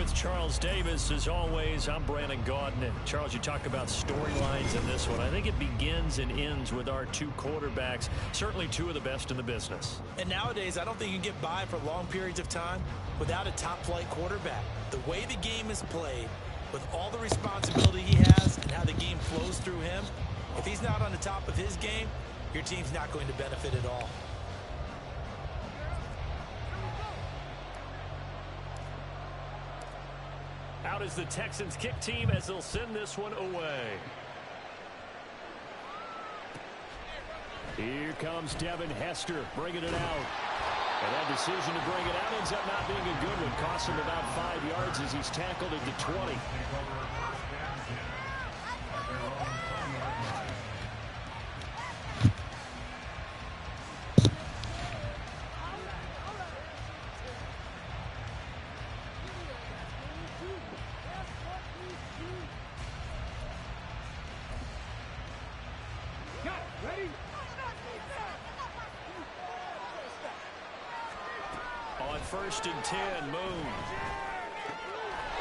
With Charles Davis, as always, I'm Brandon Gaudin. Charles, you talk about storylines in this one. I think it begins and ends with our two quarterbacks, certainly two of the best in the business. And nowadays, I don't think you can get by for long periods of time without a top-flight quarterback. The way the game is played, with all the responsibility he has and how the game flows through him, if he's not on the top of his game, your team's not going to benefit at all. Out is the Texans kick team as they'll send this one away. Here comes Devin Hester bringing it out. And that decision to bring it out ends up not being a good one. Costs him about 5 yards as he's tackled at the 20. First and 10, Moon.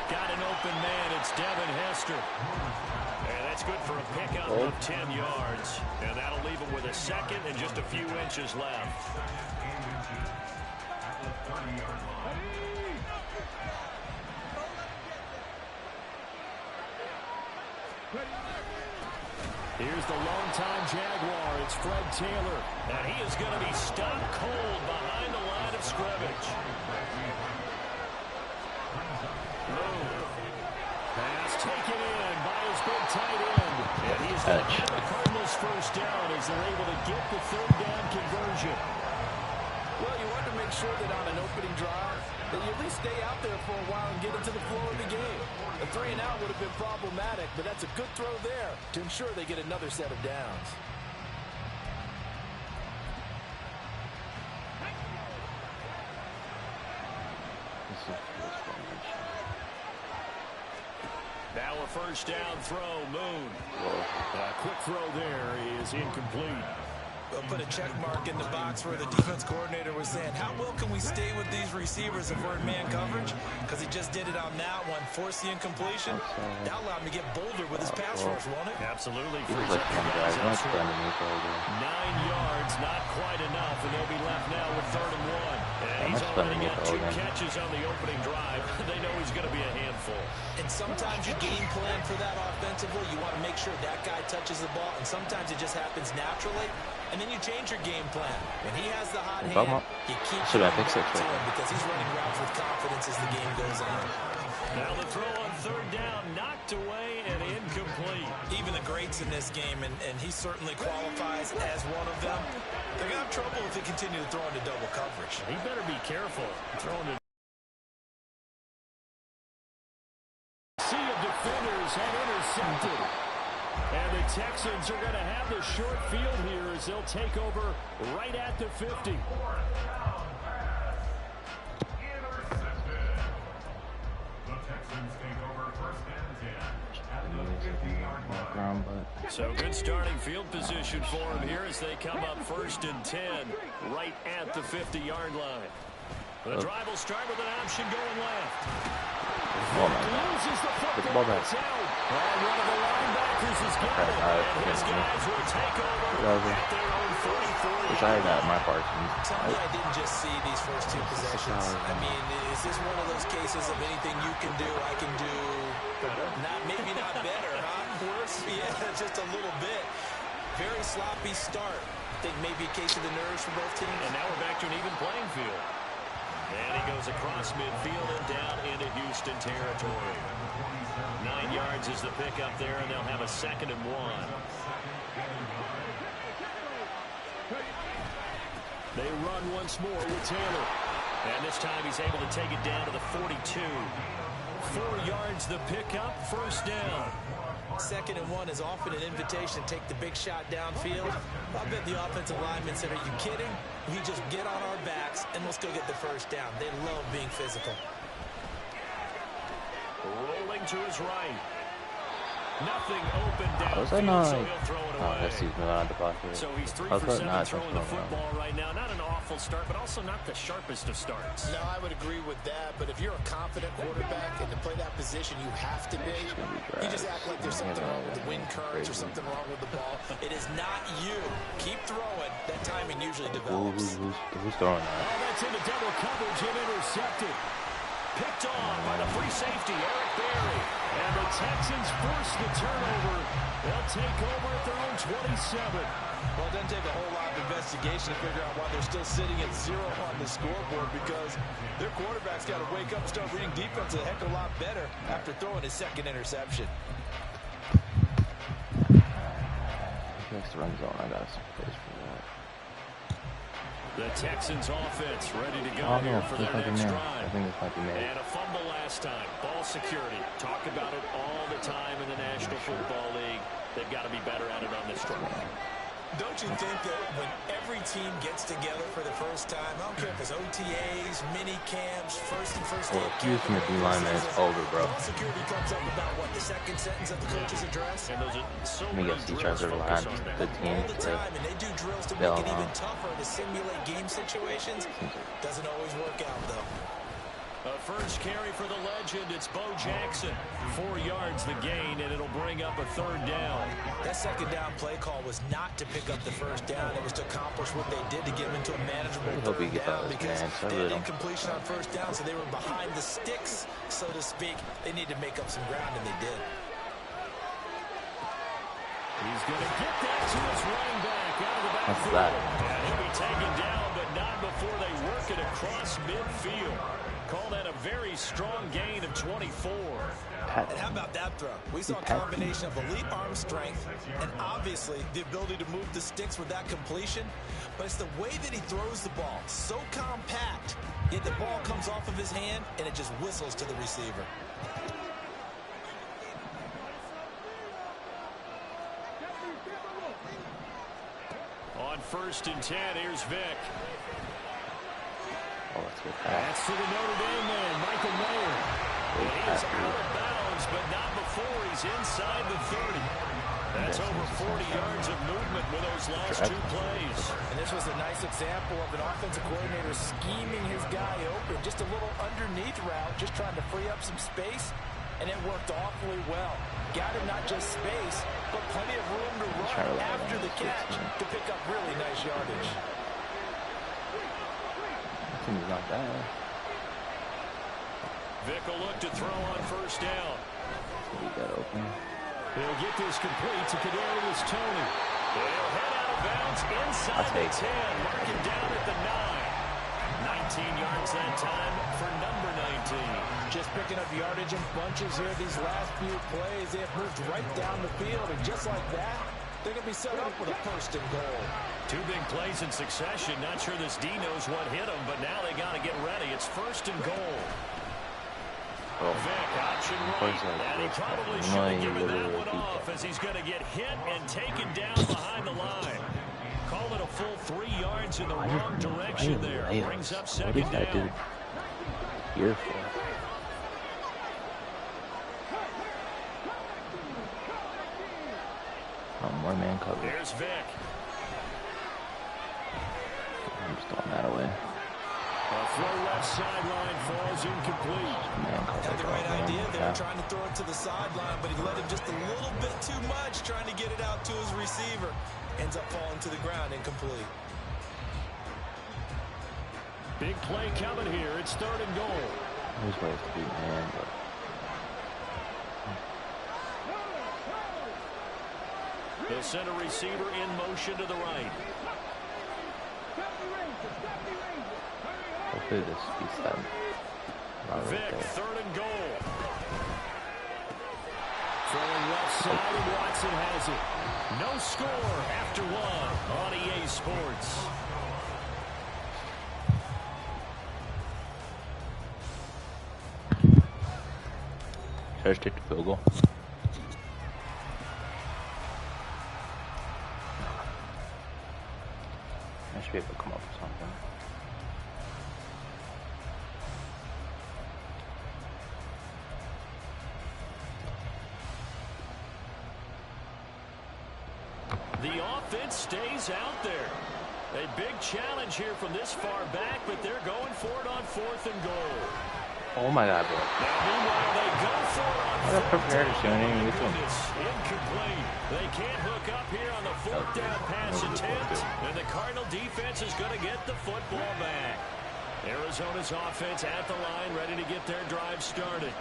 Got an open man. It's Devin Hester. And that's good for a pickup of 10 yards. And that'll leave him with a second and just a few inches left. Here's the longtime Jaguar. It's Fred Taylor. And he is going to be stopped cold behind the line of scrimmage. Pass taken in by his big tight end. And he's got the Cardinals first down as they're able to get the third down conversion. Well, you want to make sure that on an opening drive that you at least stay out there for a while and get into the flow of the game. A 3-and-out would have been problematic, but that's a good throw there to ensure they get another set of downs. Now a first down throw, Moon. A quick throw there is incomplete. They'll put a check mark in the box where the defense coordinator was saying, how well can we stay with these receivers if we're in man coverage? Because he just did it on that one, forced the incompletion. That allowed him to get bolder with his pass rush, won't it? Absolutely. 9 yards, not quite enough, and they'll be left now with 3rd and 1. And he's already got 2 catches on the opening drive. They know he's going to be a handful. And sometimes you game plan for that offensively. You want to make sure that guy touches the ball, and sometimes it just happens naturally. And then you change your game plan. When he has the hot hand, you keep going back to him because he's running routes with confidence as the game goes on. Now the throw on 3rd down, knocked away and incomplete. Even the greats in this game, and he certainly qualifies as one of them, they're going to have trouble if they continue to throw into double coverage. He better be careful throwing to. Sea of defenders have intercepted. And the Texans are going to have the short field here as they'll take over right at the 50. So good starting field position for him here as they come up 1st and 10 right at the 50-yard line. The drive will start with an option going left. Loses the football. It's out. And one of the linebackers is got it. And his guys will take over at their own 44. Wish I had that in my part. Tell me I didn't just see these first 2 possessions. I mean, is this one of those cases of anything you can do, I can do better? Maybe not better, huh? Worse? Yeah, just a little bit. Very sloppy start. I think maybe a case of the nerves for both teams. And now we're back to an even playing field. And he goes across midfield and down into Houston territory. 9 yards is the pickup there, and they'll have a 2nd and 1. They run once more with Taylor. And this time he's able to take it down to the 42. 4 yards the pickup, 1st down. 2nd and 1 is often an invitation to take the big shot downfield. I bet the offensive lineman said, are you kidding? We just get on our backs and let's go get the 1st down. They love being physical. Rolling to his right. Nothing open downfield, so he'll throw it away. So he's 3 for 7 throwing the football right now. Not an awful start, but also not the sharpest of starts. No, I would agree with that, but if you're a confident quarterback and to play that position, you have to be. You just act like there's something wrong with the wind currents or something wrong with the ball. It is not you. Keep throwing. That timing usually develops. Who's throwing that? Oh, that's into double coverage and intercepted. Picked off by the free safety, Eric Berry. And the Texans force the turnover. They'll take over at their own 27. Well, it doesn't take a whole lot of investigation to figure out why they're still sitting at 0 on the scoreboard, because their quarterback's got to wake up and start reading defense a heck of a lot better after throwing his second interception. Next run zone, I got some plays for that. The Texans offense ready to go here for their next drive. I think this might be made. And a fumble last time. Ball security. Talk about it all the time in the National Football League. They've got to be better at it on this drive. Don't you think that when every team gets together for the first time, I don't care if it's OTAs, mini camps, first day Hughes from the D-lineman is over, bro. Ball security comes up about what, the second sentence of the coach's address? And those are so Let me guess, these tries are line the team All the play. time, and they do drills to make it even tougher to simulate game situations. Doesn't always work out, though. A first carry for the legend. It's Bo Jackson. 4 yards the gain, and it'll bring up a third down. That second down play call was not to pick up the first down. It was to accomplish what they did to get them into a manageable third down, because they had incompletion on first down, so they were behind the sticks, so to speak. They need to make up some ground, and they did. He's going to get that to his running back out of the backfield. And he'll be taken down, but not before they work it across midfield. Call that a very strong gain of 24. And how about that throw? We saw a combination of elite arm strength and obviously the ability to move the sticks with that completion. But it's the way that he throws the ball. So compact, yet the ball comes off of his hand and it just whistles to the receiver. On 1st and 10, here's Vick. Oh, let's get That's to the Notre Dame man, Michael Mayer. He is out of bounds, but not before he's inside the 30. That's over 40 yards of movement with those last 2 plays. And this was a nice example of an offensive coordinator scheming his guy open. Just a little underneath route, just trying to free up some space, and it worked awfully well. Got him not just space, but plenty of room to run after the catch to pick up really nice yardage. He's not bad. Vick will look to throw on 1st down. He got open. He'll get this complete to Kadarius Toney. They'll head out of bounds inside the 10, marking down at the 9. 19 yards that time for number 19. Just picking up yardage in bunches here these last few plays. They have moved right down the field, and just like that, they're going to be set up with a 1st and goal. 2 big plays in succession. Not sure this D knows what hit him, but now they got to get ready. It's 1st and goal. Oh. Vick option right, and he probably should have given that one off as he's going to get hit and taken down behind the line. Call it a full 3 yards in the wrong direction there. Brings up 2nd down. What is that dude here for? More man coverage. There's Vick. I'm just throwing that away. A throw left sideline falls incomplete. Had the right idea there, trying to throw it to the sideline, but he let him just a little bit too much, trying to get it out to his receiver. Ends up falling to the ground, incomplete. Big play coming here. It's 3rd and goal. There's ways to beat man, but They'll send a receiver in motion to the right. hopefully this beats them. Vick, 3rd and goal. Throwing left side, and Watson has it. No score after 1 on EA Sports. Should I just take the field goal? I should be able to come up with something. The offense stays out there. A big challenge here from this far back, but they're going for it on 4th and goal. Oh my God, bro. Now, meanwhile, they go for it on I got 4th prepared down. to shoot him. Incomplete. They can't hook up here on the 4th down pass attempt, and the Cardinal defense is going to get the football back. Arizona's offense at the line, ready to get their drive started.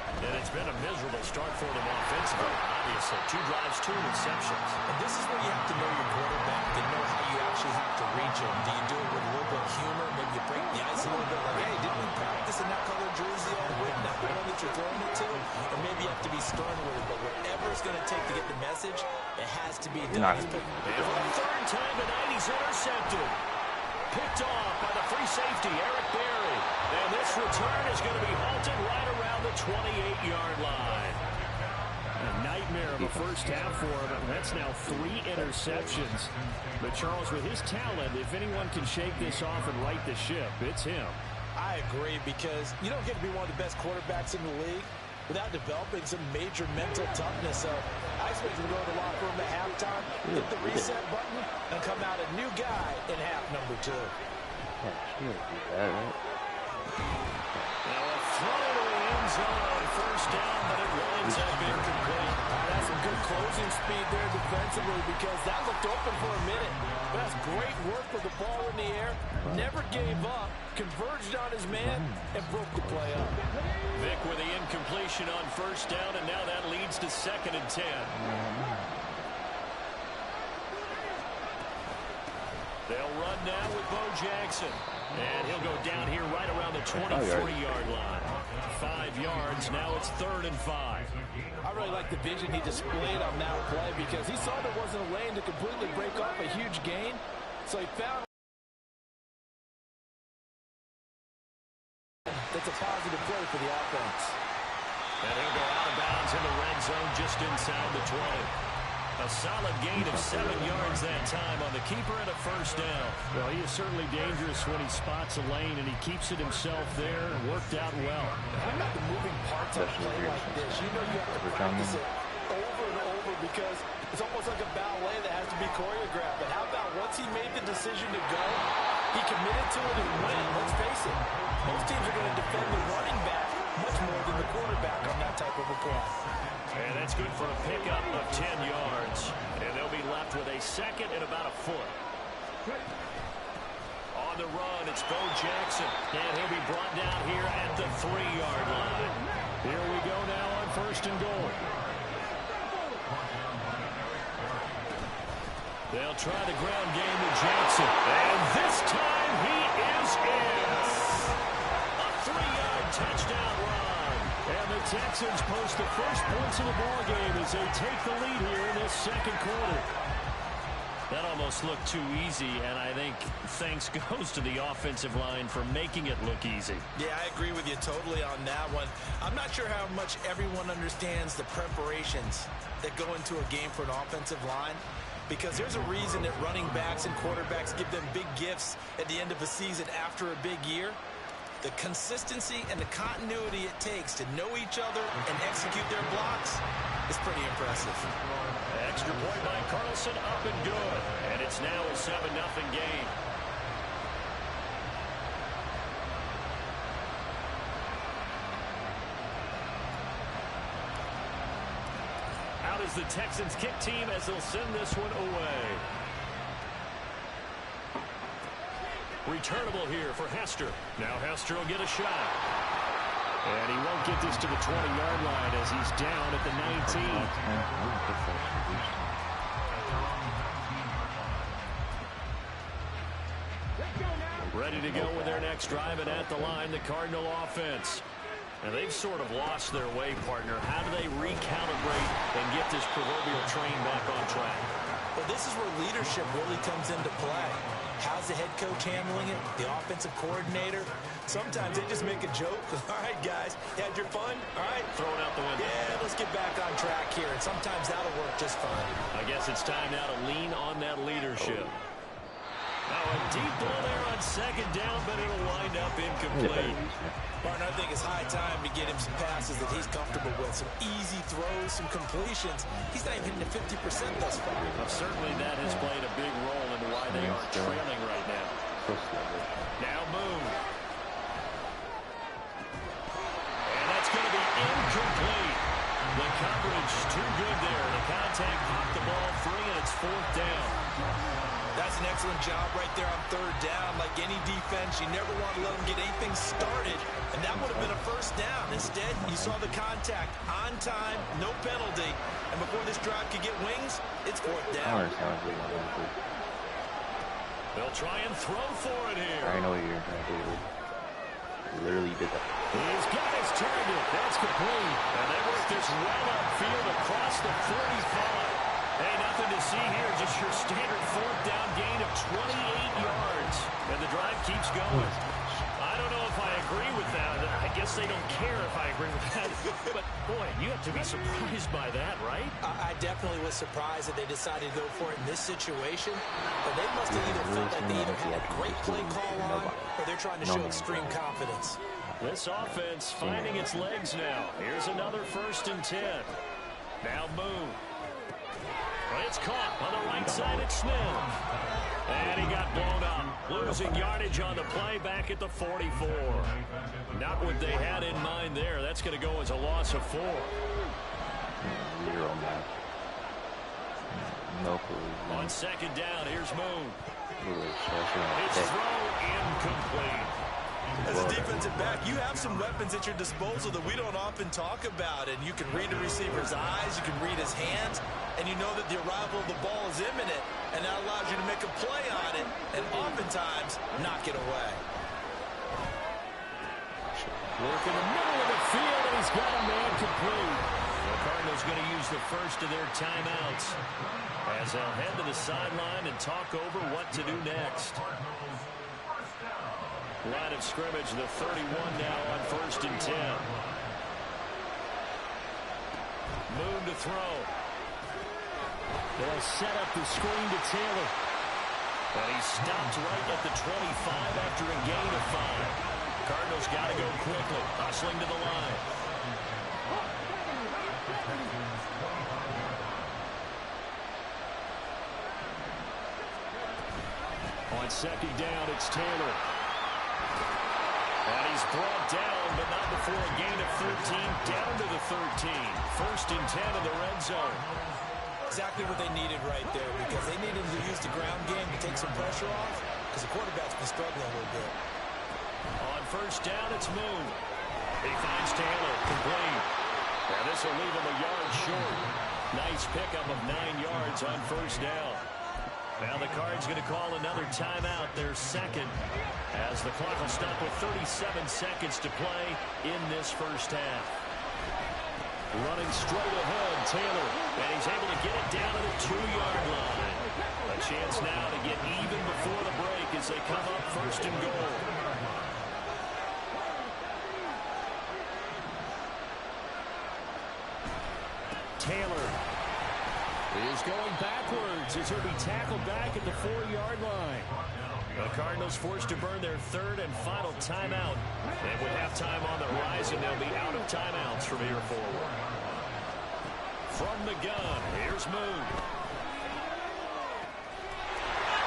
And it's been a miserable start for them offensively. Obviously, 2 drives, 2 interceptions. And this is where you have to know your quarterback and know how you actually have to reach him. Do you do it with a little bit of humor? Maybe you break the ice a little bit, like, hey, didn't we practice in that color jersey all week? Now the one that you're throwing it to? Or maybe you have to be stern with it. But whatever it's going to take to get the message, it has to be done. And for the 3rd time tonight, he's intercepted. Picked off by the free safety, Eric Berry. And this return is going to be halted right around the 28-yard line. A nightmare of a first half for him, and that's now 3 interceptions. But Charles, with his talent, if anyone can shake this off and right the ship, it's him. I agree, because you don't get to be one of the best quarterbacks in the league without developing some major mental toughness. So I expect him to go to the locker room at halftime, hit the reset button, and come out a new guy in half number 2. Yeah, she would do that, right? Now a throw to the end zone on 1st down, but it winds up incomplete. That's some good closing speed there defensively, because that looked open for a minute. But that's great work with the ball in the air. Never gave up, converged on his man, and broke the play up. Vick with the incompletion on 1st down, and now that leads to 2nd and 10. They'll run now with Bo Jackson. And he'll go down here right around the 23-yard line. 5 yards. Now it's 3rd and 5. I really like the vision he displayed on that play, because he saw there wasn't a lane to completely break off a huge gain. So he found that's a positive play for the offense. And he'll go out of bounds in the red zone just inside the 20. A solid gain of 7 yards that time on the keeper and a 1st down. Well, he is certainly dangerous when he spots a lane, and he keeps it himself there. Worked out well. How about the moving parts of a play like this? You know you have to practice it over and over, because it's almost like a ballet that has to be choreographed. But how about once he made the decision to go, he committed to it and went. Let's face it, most teams are going to defend the running back much more than the quarterback on that type of a play. And that's good for a pickup of 10 yards. And they'll be left with a 2nd and about a foot. On the run, it's Bo Jackson. And he'll be brought down here at the 3-yard line. Here we go now on 1st and goal. They'll try the ground game with Jackson. And this time he is in. A 3-yard touchdown run. And the Texans post the first points of the ball game as they take the lead here in this 2nd quarter. That almost looked too easy, and I think thanks goes to the offensive line for making it look easy. Yeah, I agree with you totally on that one. I'm not sure how much everyone understands the preparations that go into a game for an offensive line, because there's a reason that running backs and quarterbacks give them big gifts at the end of a season after a big year. The consistency and the continuity it takes to know each other and execute their blocks is pretty impressive. Extra point by Carlson, up and good. And it's now a 7-0 game. Out is the Texans kick team as they'll send this one away. Returnable here for Hester. Now Hester will get a shot. And he won't get this to the 20-yard line as he's down at the 19. Ready to go with their next drive, and at the line, the Cardinal offense. And they've sort of lost their way, partner. How do they recalibrate and get this proverbial train back on track? Well, this is where leadership really comes into play. How's the head coach handling it? The offensive coordinator? Sometimes they just make a joke. All right, guys, you had your fun? All right. Throw it out the window. Yeah, let's get back on track here. And sometimes that'll work just fine. I guess it's time now to lean on that leadership. Now a deep ball there on second down, but it'll wind up incomplete. Martin, I think it's high time to get him some passes that he's comfortable with. Some easy throws, some completions. He's not even hitting the 50% thus far. Well, certainly that has played a big role in why they are trailing right now. Now Moon. And that's going to be incomplete. The coverage too good there. The contact popped the ball free, and it's 4th down. That's an excellent job right there on 3rd down. Like any defense, you never want to let them get anything started, and that would have been a 1st down. Instead, you saw the contact on time, no penalty, and before this drive could get wings, it's 4th down. They'll try and throw for it here. I know what you're trying to do. You literally did that. He's got his target. That's complete. And they work this well upfield across the 45. Hey, nothing to see here. Just your standard 4th down gain of 28 yards. And the drive keeps going. I don't know if I agree with that. I guess they don't care if I agree with that. But, boy, you have to be surprised by that, right? I definitely was surprised that they decided to go for it in this situation. But they must have either felt like they either had a great play call on or they're trying to show extreme confidence. This offense finding its legs now. Here's another 1st and 10. Now Moon. Well, it's caught on the right side at Smith. And he got blown up. Losing yardage on the play back at the 44. Not what they had in mind there. That's going to go as a loss of 4. Zero match. No clue. On 2nd down, here's Moon. It's His throw incomplete. As a defensive back, you have some weapons at your disposal that we don't often talk about. And you can read the receiver's eyes, you can read his hands, and you know that the arrival of the ball is imminent. And that allows you to make a play on it and oftentimes knock it away. Work in the middle of the field, and he's got a man complete. The Cardinals going to use the first of their timeouts as they'll head to the sideline and talk over what to do next. Line of scrimmage, the 31 now on 1st and 10. Moon to throw. They'll set up the screen to Taylor. And he stopped right at the 25 after a gain of 5. Cardinals got to go quickly, hustling to the line. On 2nd down, it's Taylor. And he's brought down, but not before a gain of 13, down to the 13. 1st and 10 in the red zone. Exactly what they needed right there, because they needed to use the ground game to take some pressure off, because the quarterback's been struggling a little bit. On 1st down, it's Moon. He finds Taylor, complete. And this will leave him a yard short. Nice pickup of 9 yards on 1st down. Now the Cards going to call another timeout, their 2nd, as the clock will stop with 37 seconds to play in this 1st half. Running straight ahead, Taylor, and he's able to get it down to the 2-yard line. A chance now to get even before the break as they come up 1st and goal. Taylor is going backwards as he'll be tackled back at the 4-yard line. The Cardinals forced to burn their 3rd and final timeout. And with halftime on the horizon, they'll be out of timeouts from here forward. From the gun, here's Moon.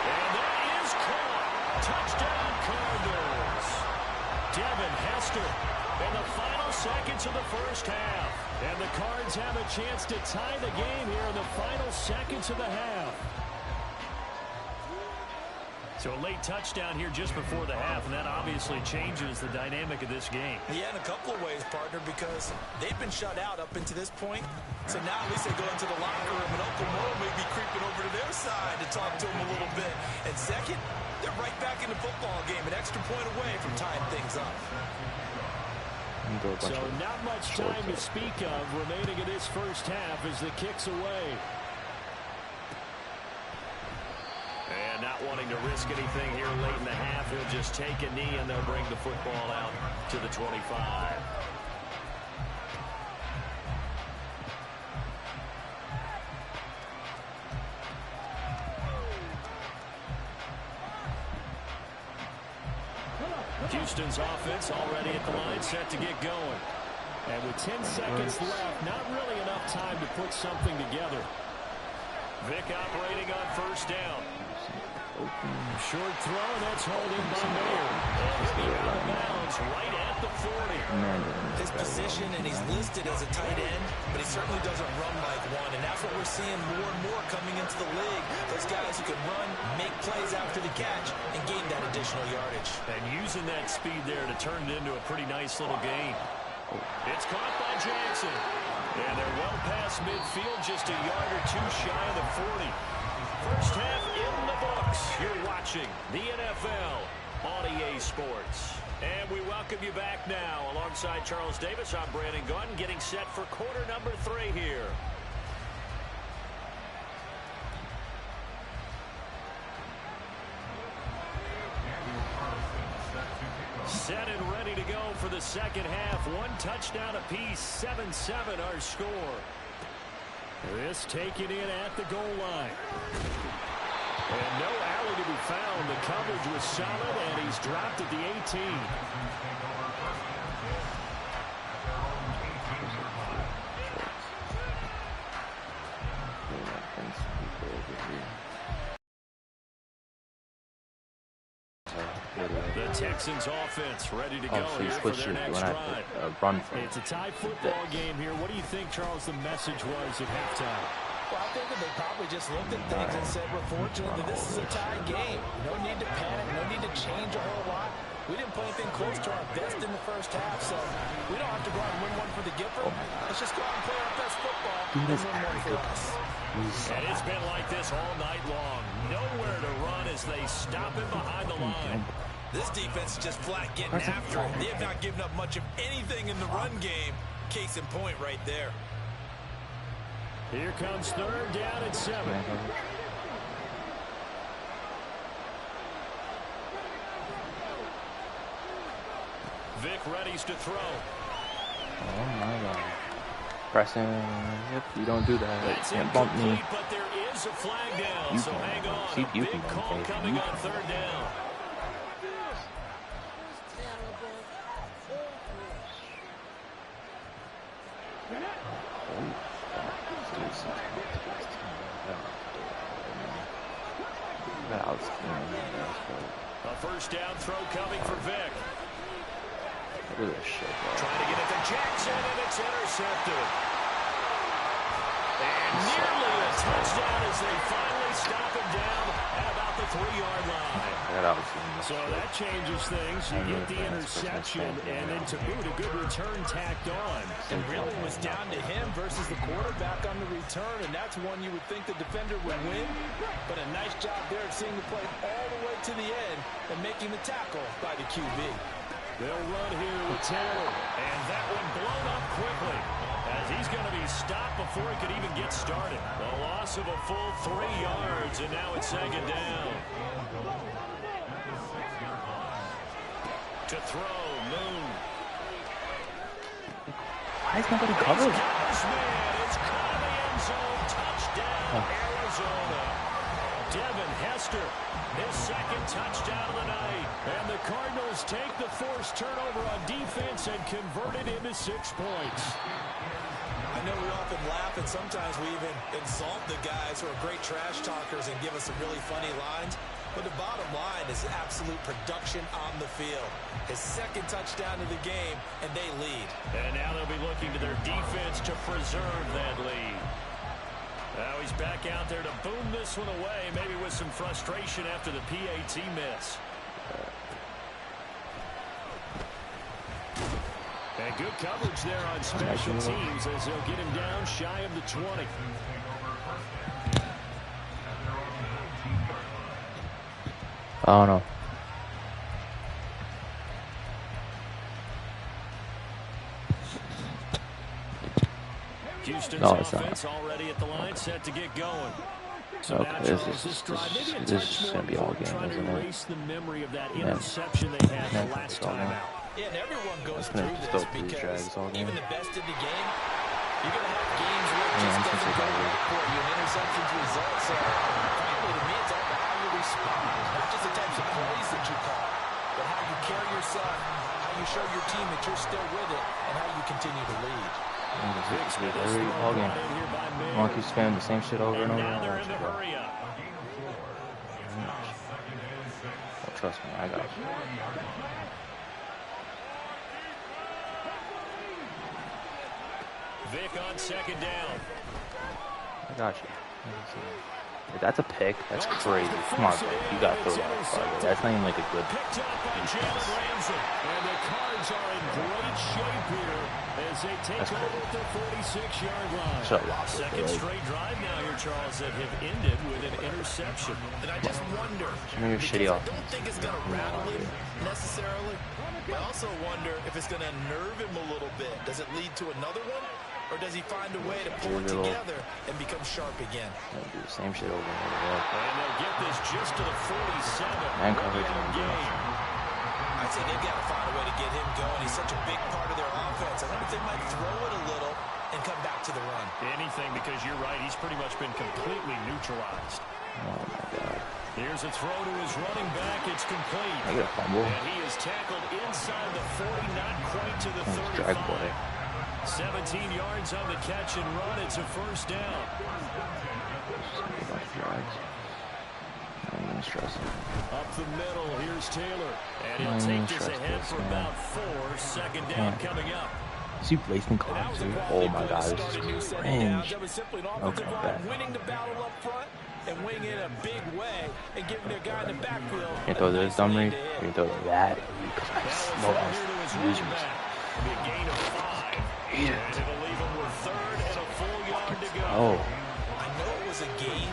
And that is caught. Touchdown, Cardinals. Devin Hester in the final seconds of the 1st half. And the Cards have a chance to tie the game here in the final seconds of the half. So a late touchdown here just before the half, and that obviously changes the dynamic of this game. Yeah, in a couple of ways, partner, because they've been shut out up until this point. So now at least they go into the locker room, and Uncle Mo may be creeping over to their side to talk to him a little bit. And second, they're right back in the football game, an extra point away from tying things up. So not much time to speak of remaining in this 1st half as the kick's away. And not wanting to risk anything here late in the half, he'll just take a knee and they'll bring the football out to the 25. Houston's offense already at the line, set to get going. And with 10 seconds left, not really enough time to put something together. Vick operating on first down. Short throw, and that's hauled in by Mayer. And out of bounds, right at the 40. His position, and he's listed as a tight end, but he certainly doesn't run like one. And that's what we're seeing more and more coming into the league. Those guys who can run, make plays after the catch, and gain that additional yardage. And using that speed there to turn it into a pretty nice little gain. It's caught by Jackson. And they're well past midfield, just a yard or two shy of the 40. First half in the books. You're watching the NFL on EA Sports. And we welcome you back now. Alongside Charles Davis, I'm Brandon Gunn, getting set for quarter number 3 here. Set and ready to go for the second half. 1 touchdown apiece, 7-7 our score. This taken in at the goal line. And no alley to be found. The coverage was solid, and he's dropped at the 18. The Texans offense ready to go here for their next drive. It's a tie football game here. What do you think, Charles, the message was at halftime? Well, I think that they probably just looked at things and said, we're fortunate that this is a tie game. No need to panic, no need to change a whole lot. We didn't play anything close to our best in the first half, so we don't have to go out and win one for the Gipper. Let's just go out and play our best football and win one for us. And it's been like this all night long. Nowhere to run as they stop him behind the line. This defense is just flat getting after it. They have not given up much of anything in the run game. Case in point right there. Here comes third down at 7. Vick readies to throw. Oh my God. Pressing. Yep, you don't do that. That's you can't bump me. But there is a flag down, You so hang on. See, you Big can call coming on third down. A first down throw coming for Vick. Look at this shit, bro. Trying to get it to Jackson, and it's intercepted. And nearly a touchdown as they finally stop him down at about the 3-yard line. So that changes things. You get the interception, and then to boot, a good return tacked on. And really it was down to him versus the quarterback on the return, and that's one you would think the defender would win. But a nice job there of seeing the play all the way to the end and making the tackle by the QB. They'll run here with Taylor, and that one blown up quickly as he's going to be stopped before he could even get started. A loss of a full 3 yards, and now it's second down. To throw, Moon. Why is nobody covered? It's caught in the end zone. Touchdown, Arizona. Devin Hester, his second touchdown of the night. And the Cardinals take the forced turnover on defense and convert it into 6 points. I know we often laugh, and sometimes we even insult the guys who are great trash talkers and give us some really funny lines. But the bottom line is absolute production on the field. His second touchdown of the game, and they lead. And now they'll be looking to their defense to preserve that lead. Now he's back out there to boom this one away, maybe with some frustration after the PAT miss. And good coverage there on special teams as they'll get him down shy of the 20. Oh no. Houston's No, it's offense not. already at the line, set to get going. So Okay, this is gonna be all game, isn't it? Erase the memory of that interception they had the last time out. Yeah, and everyone goes That's through gonna this still because drags all game. even the best in the game, you're going to have games where it just doesn't go right for you, and interceptions result. So, frankly, to me, it's all about how you respond. Not just the types of plays that you call, but how you carry your son, how you show your team that you're still with it, and how you continue to lead. Every ball game. Monkey spam the same shit over and over. Now they're in the hurry up. Oh, trust me, I got you. Vick on second down. I got you. If that's a pick, that's crazy. Come on, Vick. You gotta throw that farther. That's not even like a good Picked up by Jalen Ramsey. And the Cards are in great shape here as they take over at the 46-yard line. Second straight drive now here, Charles, that have ended with an interception. And I just wonder, because I don't think it's going to rattle him necessarily. I also wonder if it's going to nerve him a little bit. Does it lead to another one? Or does he find a way to pull it together and become sharp again? They'll do the same shit over and over. And they'll get this just to the 47. Man coverage and game. I'd say they've got to find a way to get him going. He's such a big part of their offense. I wonder if they might throw it a little and come back to the run. Anything, because you're right. He's pretty much been completely neutralized. Oh, my God. Here's a throw to his running back. It's complete. I get a fumble. And he is tackled inside the 40, not quite to the 35. Drag boy. 17 yards on the catch and run. It's a first down. Up the middle, here's Taylor. And he'll take this ahead for about 4. Second down coming up. See Blazing Clouds, dude. Oh my God, this is cringe. Okay, bad. Winning the battle up front and winning in a big way and giving their guy in the backfield. You can throw this dumb read, you can throw that, because I slow ass users. Be a gain of 5. Hate it. And it'll leave him with 3rd and a full yard to go. Oh. I know it was a gain,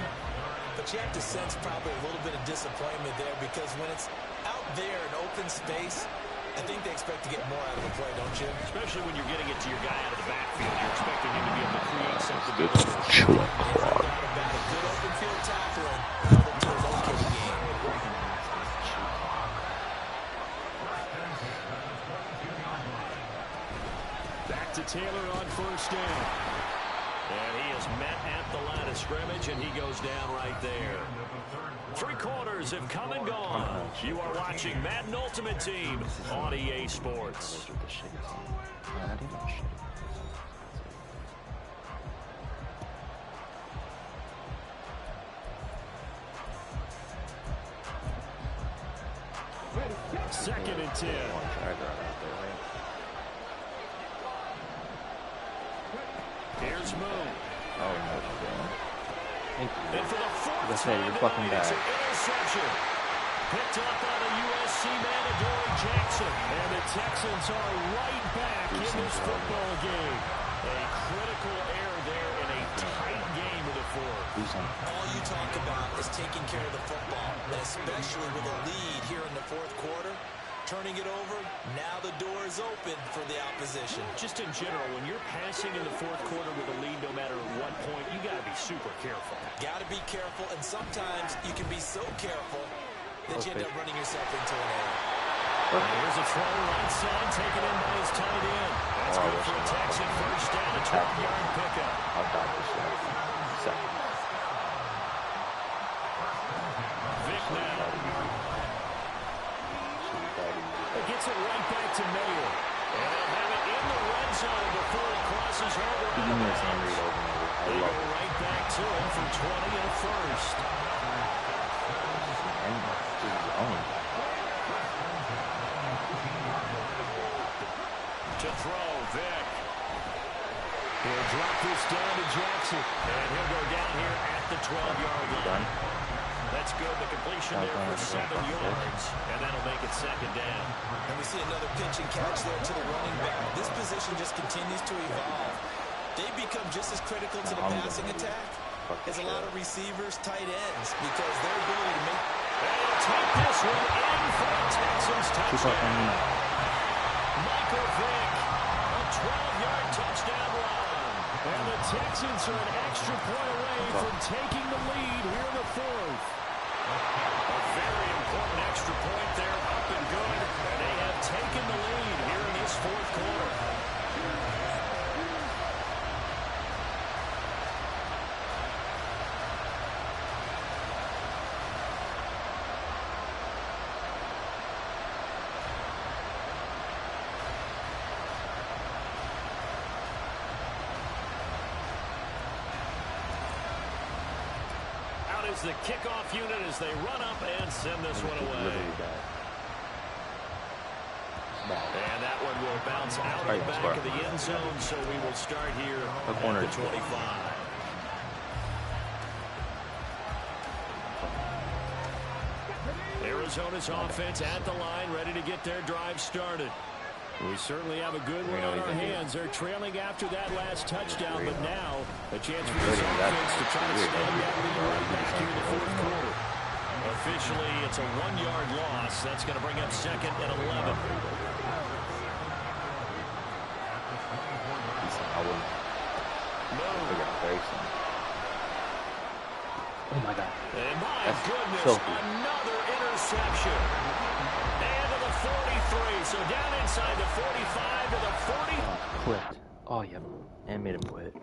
but you have to sense probably a little bit of disappointment there because when it's out there in open space, I think they expect to get more out of the play, don't you? Especially when you're getting it to your guy out of the backfield. You're expecting him to be able to create something. Good chula About a good open field tackling to an okay game. Back to Taylor on first down. And he is met at the line of scrimmage, and he goes down right there. 3 quarters have come and gone. You are watching Madden Ultimate Team on EA Sports. Second and 10. Here's Moon. Oh, no, thank you. And for the 4th Like I said, you're fucking bad. interception. Picked up by the USC man, Adoree Jackson. And the Texans are right back in this football game. A critical error there in a tight game of the 4th. All you talk about is taking care of the football, and especially with a lead here in the 4th quarter. Turning it over, now the door is open for the opposition. Just in general, when you're passing in the 4th quarter with a lead, no matter at what point, you got to be super careful. Got to be careful, and sometimes you can be so careful that you end up running yourself into an error. Here's a throw right side, taken in by his tight end. That's good for a Texan first down, a 12-yard pickup. I'll stop this second. Vick now. Gets it right back to Mayer. And they'll have it in the red zone before it crosses over. Give me the same read over and over. I love it. Right back to him for 20 and a first. And just zone. To throw, Vick. He'll drop this down to Jackson. And he'll go down here at the 12-yard line. That's good. The completion there for 7 yards. And that'll make it second down. And we see another pitch and catch there to the running back. This position just continues to evolve. They become just as critical to the passing attack as a lot of receivers, tight ends, because their ability to make... And he'll take this one in for the Texans touchdown. Michael Vick, a 12-yard touchdown run. And the Texans are an extra point away from taking the lead here in the 4th. A very important extra point there, up and good. And they have taken the lead here in this 4th quarter. is the kickoff unit as they run up and send this one away. And that one will bounce out of the back of the end zone, so we will start here at the 25. Arizona's offense at the line, ready to get their drive started. We certainly have a good one on our hands. They're trailing after that last touchdown, but now a chance for this offense to try to snag that lead right back here in the fourth quarter. Officially, it's a 1-yard loss. That's going to bring up 2nd and 11. Oh my God. And my That's goodness, so cool. another interception. And to the 43. So down inside the 45 to the 40. Oh, quit. Oh, yeah. And made him quit.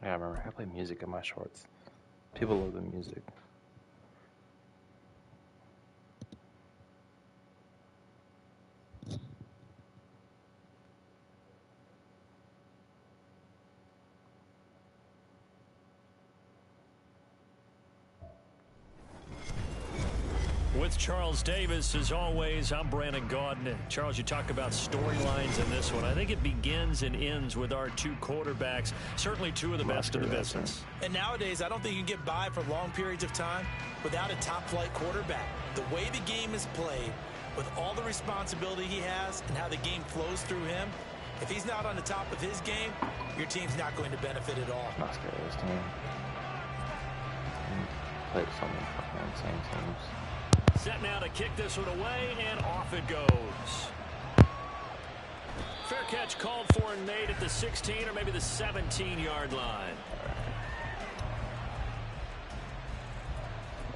Yeah, I remember I play music in my shorts. People love the music. With Charles Davis, as always, I'm Brandon Gaudin. Charles, you talk about storylines in this one. I think it begins and ends with our two quarterbacks, certainly two of the best in the business. And nowadays, I don't think you can get by for long periods of time without a top-flight quarterback. The way the game is played, with all the responsibility he has and how the game flows through him, if he's not on the top of his game, your team's not going to benefit at all. Not scared of this team. Played so many fucking insane teams. Set now to kick this one away, and off it goes. Fair catch called for and made at the 16 or maybe the 17-yard line.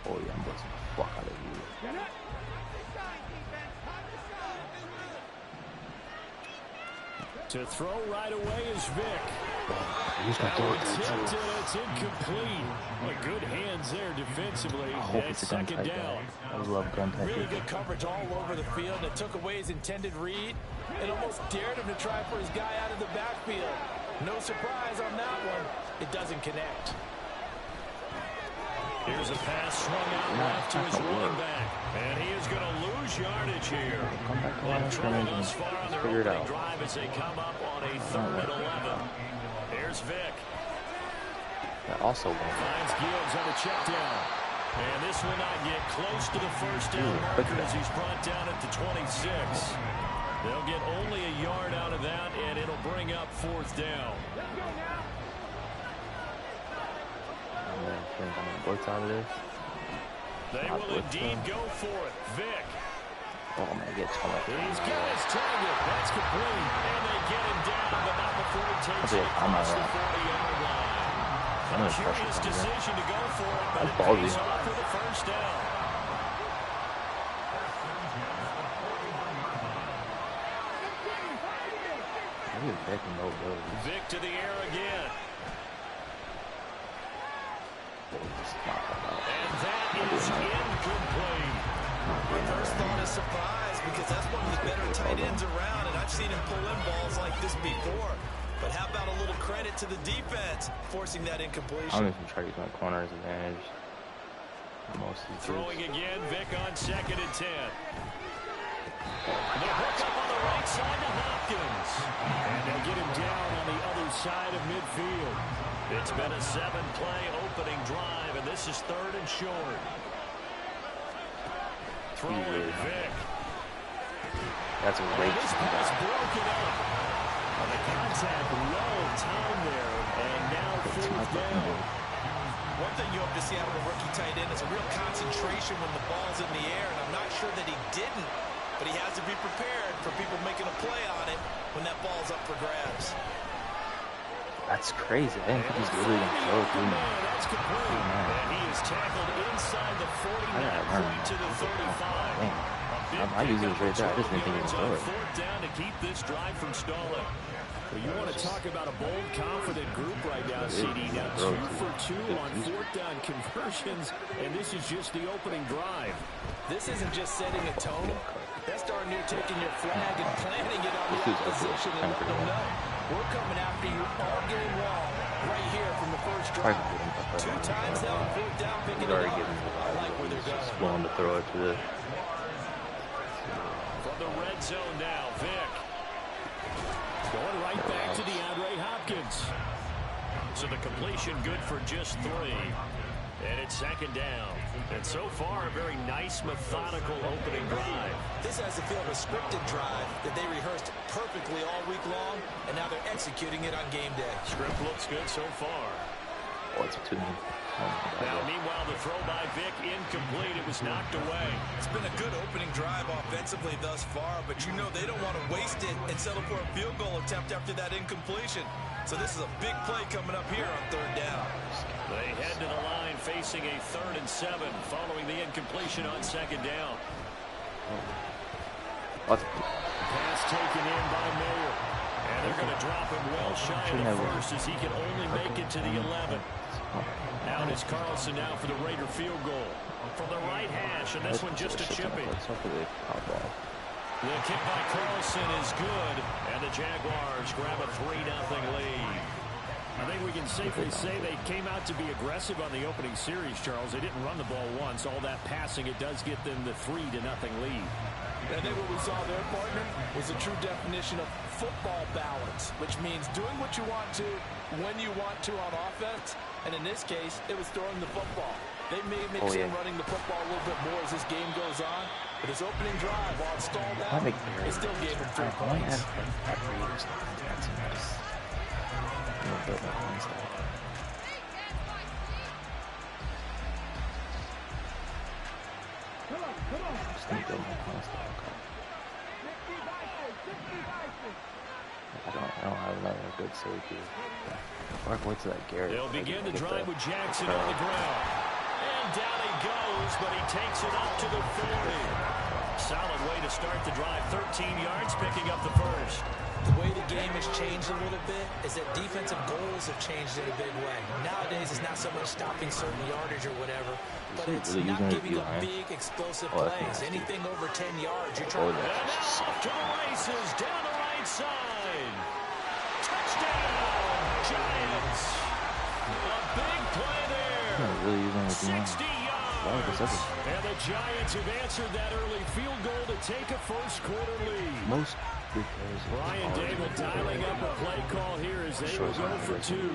Oh, yeah, I'm busting the fuck out of you. To throw right away is Vick. That one tipped it, it's incomplete. But good hands there defensively. It's 2nd down. I love gun type. Really good coverage all over the field, and it took away his intended read and almost dared him to try for his guy out of the backfield. No surprise on that one. It doesn't connect. Here's a pass swung out left to his running back. And he is going to lose yardage here. In trouble thus far on their opening drive as they come up on a 3rd and 11. Here's Vick. That also won. Finds Gibbs on the check down. And this will not get close to the first down marker as he's brought down at the 26. They'll get only a yard out of that, and it'll bring up 4th down. Out of this. They will indeed go for it. Vick. Oh, I'm gonna get so much. He's got his target. That's complete. And they get him down, but not before he takes it across the 40-yard line. A curious decision to go for it, but it pays off for the first down. Vick to the air again. And that is incomplete. My first thought is surprise, because that's one of the better tight ends around, and I've seen him pull in balls like this before. But how about a little credit to the defense forcing that incompletion? I'm even trying to use my corner as advantage. Throwing again, Vick on 2nd and 10. The hook up on the right side to Hopkins. And they'll get him down on the other side of midfield. It's been a 7-play opening drive, and this is 3rd and short. Throwing Vick. That's a great this pass broken up. On the contact, low time there, and now 4th down. One thing you hope to see out of a rookie tight end is a real concentration when the ball's in the air, and I'm not sure that he didn't, but he has to be prepared for people making a play on it when that ball's up for grabs. That's crazy. I didn't think he's really going to throw it through me. That's complete. And he is tackled inside the 40, point to the 35. I use it right there. I just didn't think he was going to throw it. Fourth down to keep this drive from stalling. Well, you want to talk about a bold, confident group right now, CD. Now 2 for 2 on fourth down conversions, and this is just the opening drive. This isn't just setting a tone. That's darn near taking your flag and planting it on the opposition and letting them know we're coming after you all game long right here from the first drive. 2 times now on fourth down, picking it up. I like where they're going. Just willing to throw it to the... From the red zone now, Vick. Going right back to DeAndre Hopkins. So the completion good for just 3. And it's second down. And so far, a very nice, methodical opening drive. This has the feel of a scripted drive that they rehearsed perfectly all week long, and now they're executing it on game day. Script looks good so far. Oh, it's a 2. Now, meanwhile, the throw by Vick incomplete. It was knocked away. It's been a good opening drive offensively thus far, but you know they don't want to waste it and settle for a field goal attempt after that incompletion. So this is a big play coming up here on third down. They head to the line facing a 3rd and 7 following the incompletion on second down. Pass taken in by Mayer. And they're going to drop him well shy of the first as he can only make it to the 11. Out is Carlson now for the Raider field goal. From the right hash, and this one just a chippy. The kick by Carlson is good, and the Jaguars grab a 3-0 lead. I think we can safely say they came out to be aggressive on the opening series, Charles. They didn't run the ball once. All that passing, it does get them the 3-0 lead. I think what we saw there, partner, was a true definition of football balance, which means doing what you want to, when you want to on offense. And in this case, it was throwing the football. They may mix in running the football a little bit more as this game goes on. But this opening drive, while it stalled out, it still gave them 3 points. I don't have another good safety. Mark, what's that, Garrett? They'll begin the drive with Jackson on the ground. And down he goes, but he takes it up to the 40. Solid way to start the drive. 13 yards, picking up the first. The way the game has changed a little bit is that defensive goals have changed in a big way. Nowadays, it's not so much stopping certain yardage or whatever, but it's not giving up big, explosive plays. Anything over 10 yards, you're trying to... And now off to the races, down the right side. Touchdown, Giants. A big play there. 60 yards. And the Giants have answered that early field goal to take a first-quarter lead. Brian Dable dialing up a play call here as they will go for 2.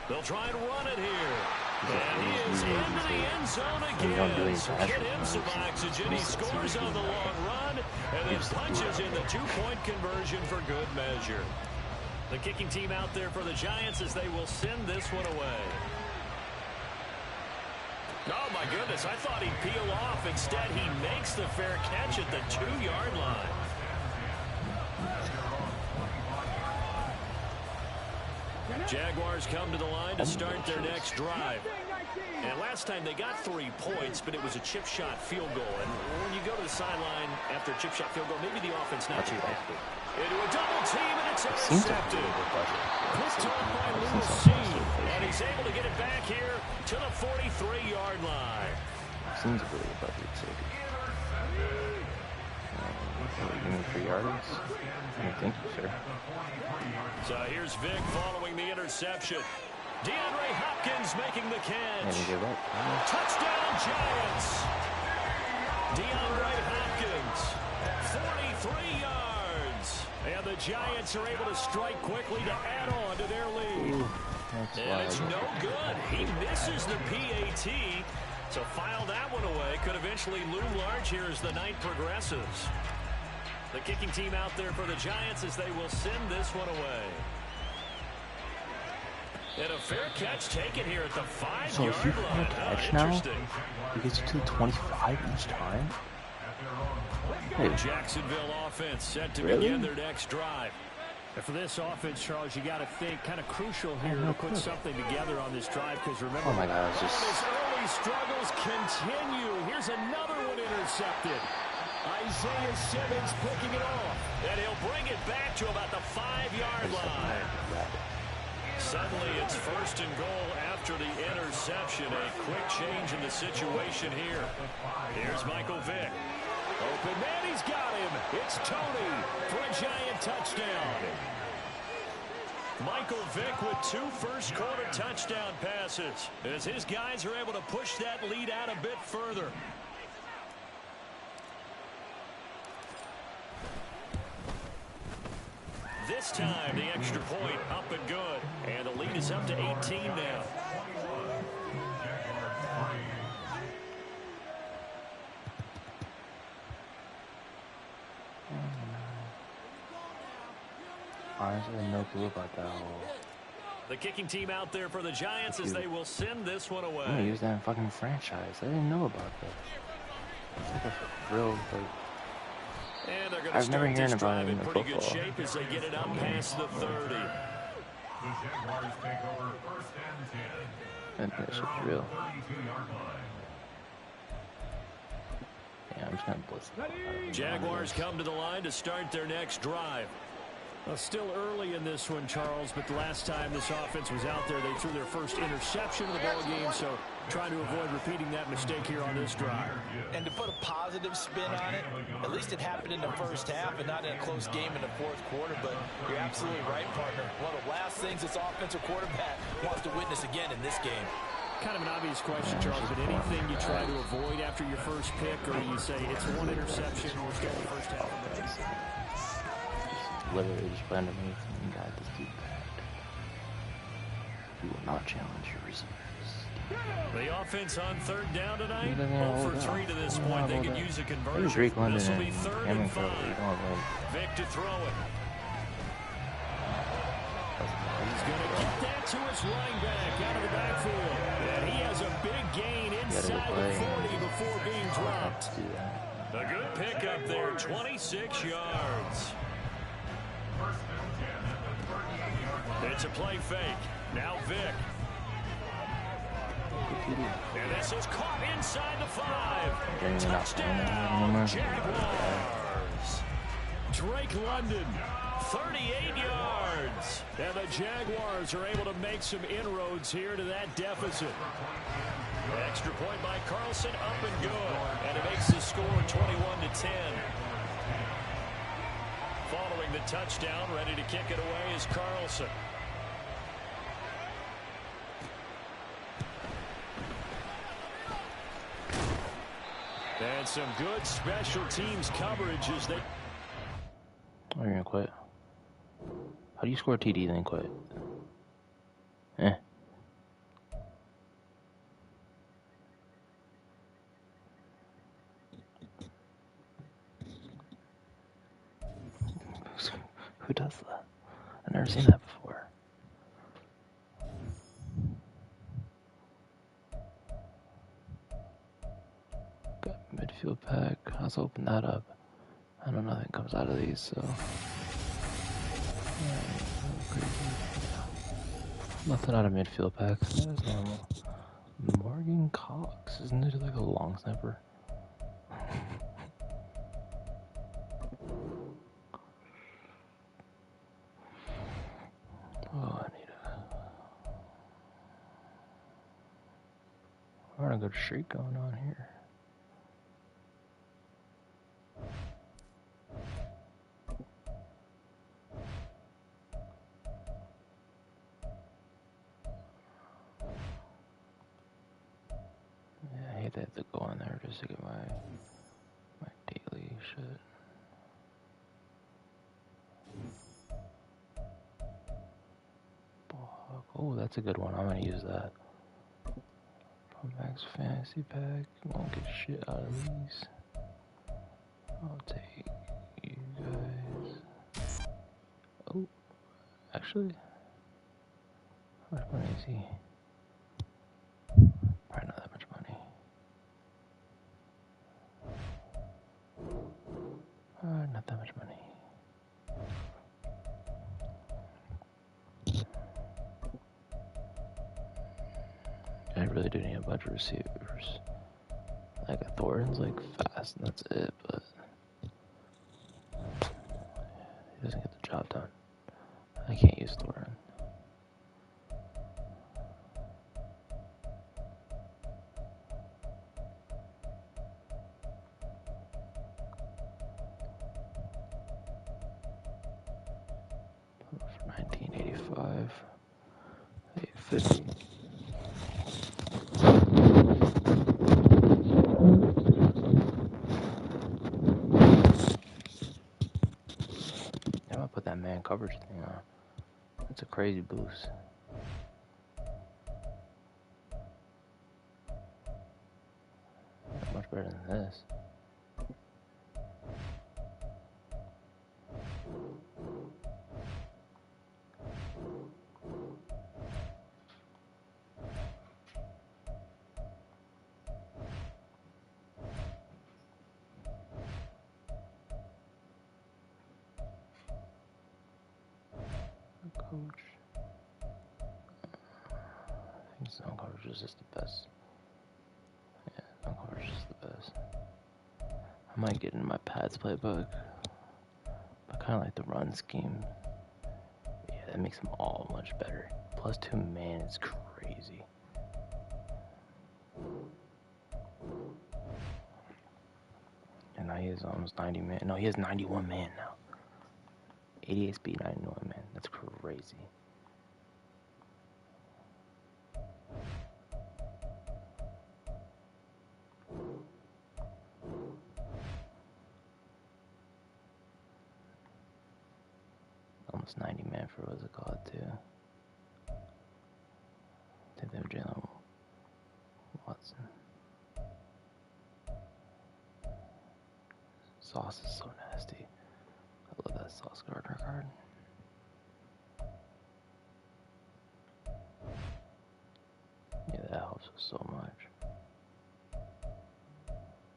They'll try and run it here. And he is into the end zone again. So get him some oxygen. He scores on the long run and then punches in the 2-point conversion for good measure. The kicking team out there for the Giants as they will send this one away. Oh, my goodness. I thought he'd peel off. Instead, he makes the fair catch at the 2-yard line. Jaguars come to the line to start their next drive. And last time they got 3 points, but it was a chip shot field goal. And when you go to the sideline after a chip shot field goal, maybe the offense not too happy. Into a double team, and it's intercepted. Picked up by Lewis C. And he's able to get it back here to the 43-yard line. Seems a little budget safety. Give me 3 yards. Thank you, sir. So here's Vick following the interception. DeAndre Hopkins making the catch. Touchdown, Giants. DeAndre Hopkins, 43 yards. And the Giants are able to strike quickly to add on to their lead. And it's no good. He misses the PAT. So file that one away. Could eventually loom large here as the night progresses. The kicking team out there for the Giants as they will send this one away. And a fair catch taken here at the 5-yard So if you line. want to catch now, it gets you to the 25 each time. Hey, Jacksonville offense set to really? begin their next drive. And for this offense, Charles, you got to think kind of crucial here to put something together on this drive because remember, oh my God, it's just... his early struggles continue. Here's another one intercepted. Isaiah Simmons picking it off. And he'll bring it back to about the 5-yard line. Suddenly it's 1st and goal after the interception. A quick change in the situation here. Here's Michael Vick. Open man, he's got him. It's Tony for a giant touchdown. Michael Vick with 2 first-quarter touchdown passes as his guys are able to push that lead out a bit further. This time, the extra point up and good. And the lead is up to 18 now. Honestly, I have no clue about that whole... The kicking team out there for the Giants as they will send this one away. I'm gonna use that in fucking franchise. I didn't know about that. It's like a real, like... And they're gonna I've never start heard this about drive it in in pretty football. good shape as they get it up past the 30. And that shit's real. Yeah, I'm just gonna blitz it. Jaguars come to the line to start their next drive. Well, still early in this one, Charles, but the last time this offense was out there, they threw their first interception of the ball game, so trying to avoid repeating that mistake here on this drive. And to put a positive spin on it, at least it happened in the first half and not in a close game in the 4th quarter, but you're absolutely right, partner. One of the last things this offensive quarterback wants to witness again in this game. Kind of an obvious question, Charles, but anything you try to avoid after your first pick, or you say it's one interception, we're still in the first half of the game? Literally just put underneath and got this dude back. We will not challenge your reserves. The offense on 3rd down tonight. He 0 for 3 to this point. They could use a conversion. This will be 3rd and 5. Vick to throw it. He's going to get that to his running back out of the backfield. And he has a big gain inside the 40 before being dropped. A good pickup there, 26 yards. It's a play fake. Now Vick. And this is caught inside the 5. Touchdown, Jaguars. Drake London, 38 yards. And the Jaguars are able to make some inroads here to that deficit. Extra point by Carlson, up and good. And it makes the score 21-10. Following the touchdown, ready to kick it away is Carlson. And some good special teams coverage as they... Oh, you're gonna quit? How do you score a TD then quit? Eh. Who does that? I've never seen that before. Got midfield pack. Let's open that up. I know nothing comes out of these, so. Nothing out of midfield packs. That is normal. Morgan Cox. Isn't it like a long snapper? Oh, I need we're on a good streak going on here. Yeah, I hate that I have to go in there just to get my daily shit. Oh, that's a good one. I'm gonna use that. Pro Max Fantasy Pack. You won't get shit out of these. I'll take you guys. Oh, actually, how much money crazy. Probably not that much money. Not that much money. I really do need a bunch of receivers. Like a Thornton's like fast and that's it, but he doesn't get the job done. I can't use Thornton. For 1985, 850. I'm gonna put that man coverage thing on. That's a crazy boost. Much better than this. Coach. I think zone coverage is just the best. Yeah, zone coverage is the best. I might get in my pads playbook. I kind of like the run scheme. Yeah, that makes them all much better. Plus 2 man is crazy. And now he has almost 90 man. No, he has 91 man now. 88 speed, 91 man. That's crazy. Almost 90 man for what's it called too. I think they were Jalen Watson. Sauce is so nasty. I love that Sauce Gardner card. Yeah, that helps us so much.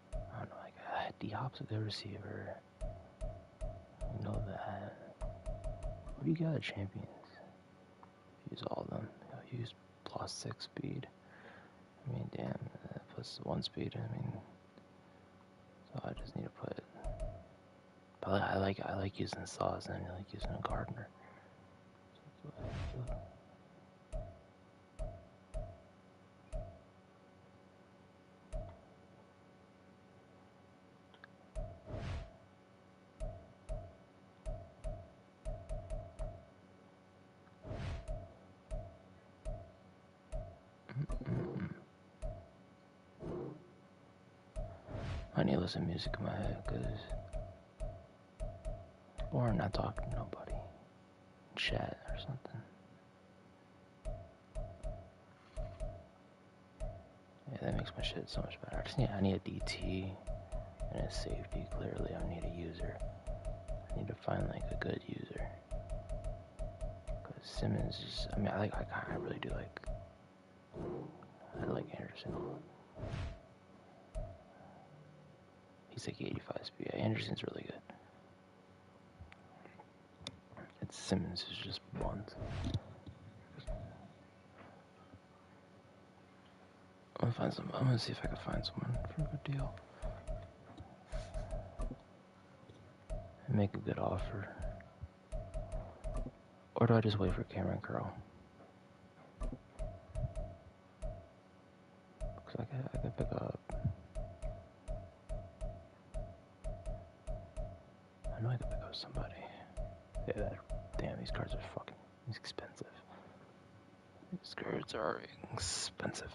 I don't know, like D-Hop's a good receiver. You know that. What do you got at Champions? Use all of them. Use plus 6 speed. I mean, damn, plus 1 speed. I mean, so I just need to put. But I like using Sauce and I like using a Gardner. I need to listen to music in my head, or I'm not talking to nobody. Chat or something. Yeah, that makes my shit so much better. I need a DT and a safety. Clearly, I need a user. I need to find like a good user. Cause Simmons is. I mean, I really do like. I like Anderson a lot. He's like 85 speed. Yeah, Anderson's really good. It's Simmons is just blunt. I'm gonna see if I can find someone for a good deal. And make a good offer. Or do I just wait for Cameron Curl? Because I could pick up. I know I could pick up somebody. Yeah, damn, these cards are fucking expensive. These cards are expensive.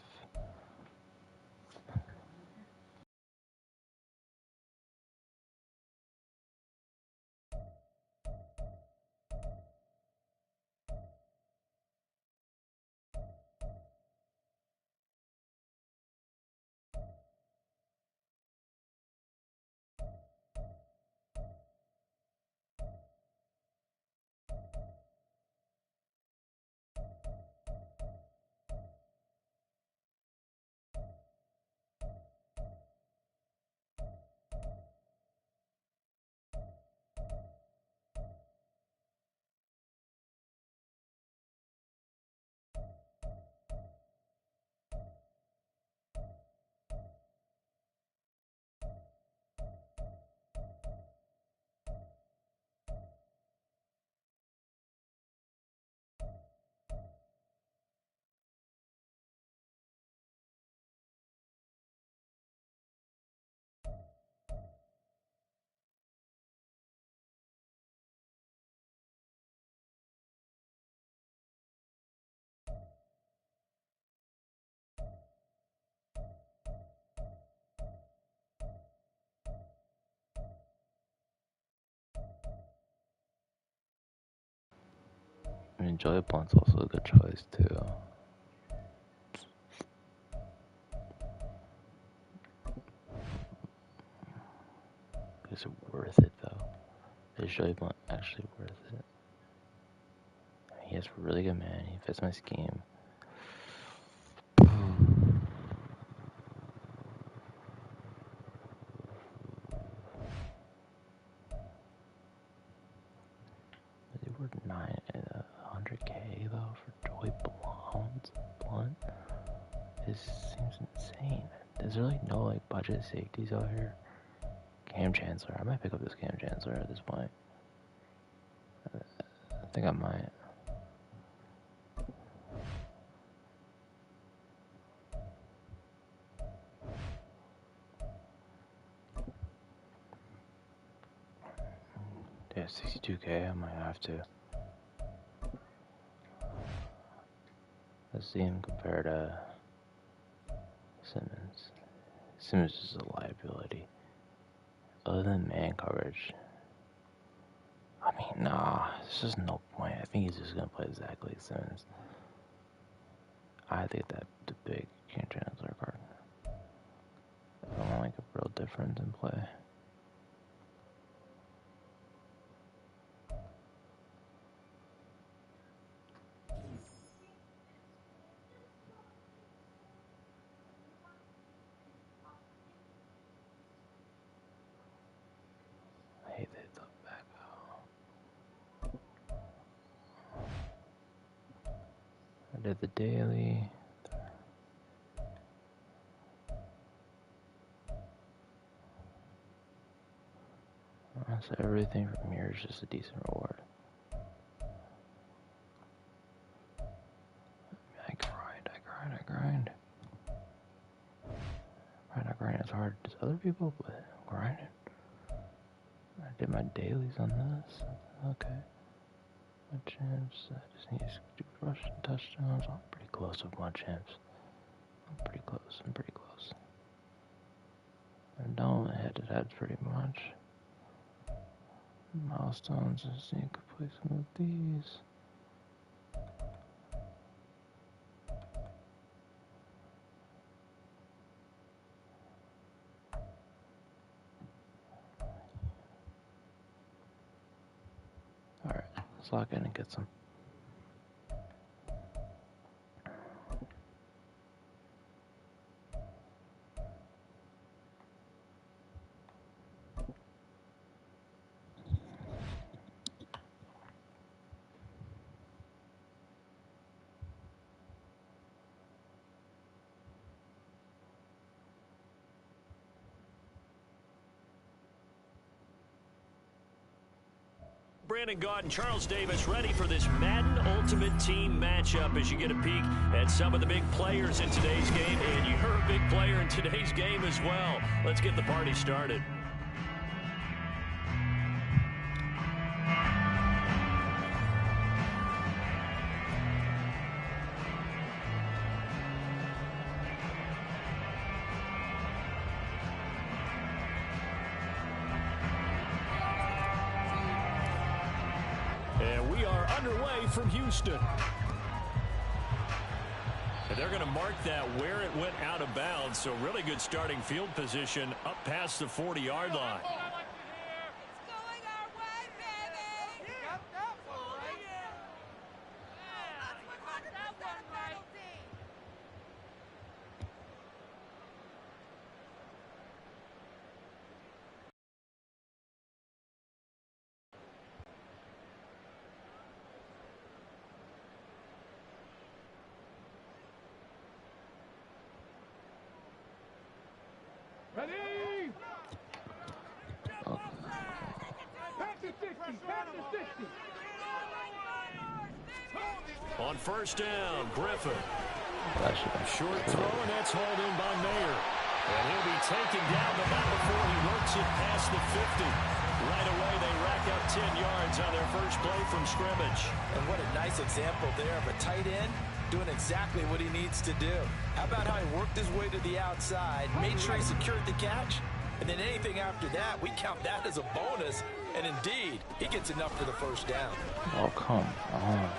mean, Joey Blunt's also a good choice, too. Is it worth it, though? Is Joey Blunt actually worth it? He has really good man. He fits my scheme. Is it worth 100K though for Joey Blunt? This seems insane. There's really no like budget safeties out here. Cam Chancellor. I might pick up this Cam Chancellor at this point. I think I might. Yeah, 62K, I might have to. Let's see him compare to Simmons. Simmons is a liability. Other than man coverage, I mean, nah, there's just no point. I think he's just gonna play exactly like Simmons. I think that the big Cam Chancellor card. I don't like a real difference in play. I hate that it's up back out. I did the daily. So everything from here is just a decent reward. I grind. I grind as hard as other people, but I'm grinding. I did my dailies on this. Okay. My champs, I just need to do rush and touchdowns. I'm pretty close with my champs. I'm pretty close. I'm down head to head pretty much. Milestones, I just need to play some of these. Alright, let's lock in and get some. Brandon Gaudin, Charles Davis ready for this Madden Ultimate Team matchup as you get a peek at some of the big players in today's game. And you're a big player in today's game as well. Let's get the party started. And we are underway from Houston. And they're going to mark that where it went out of bounds. So really good starting field position up past the 40-yard line. Ready? Oh. Back to 60. On first down, Griffin. That should be Short cool. throw, and that's hauled in by Mayer. And he'll be taken down, but not before he works it past the 50. Right away, they rack up 10 yards on their first play from scrimmage. And what a nice example there of a tight end doing exactly what he needs to do. How about how he worked his way to the outside, made sure he secured the catch, and then anything after that, we count that as a bonus. And indeed, he gets enough for the first down. Oh, come on.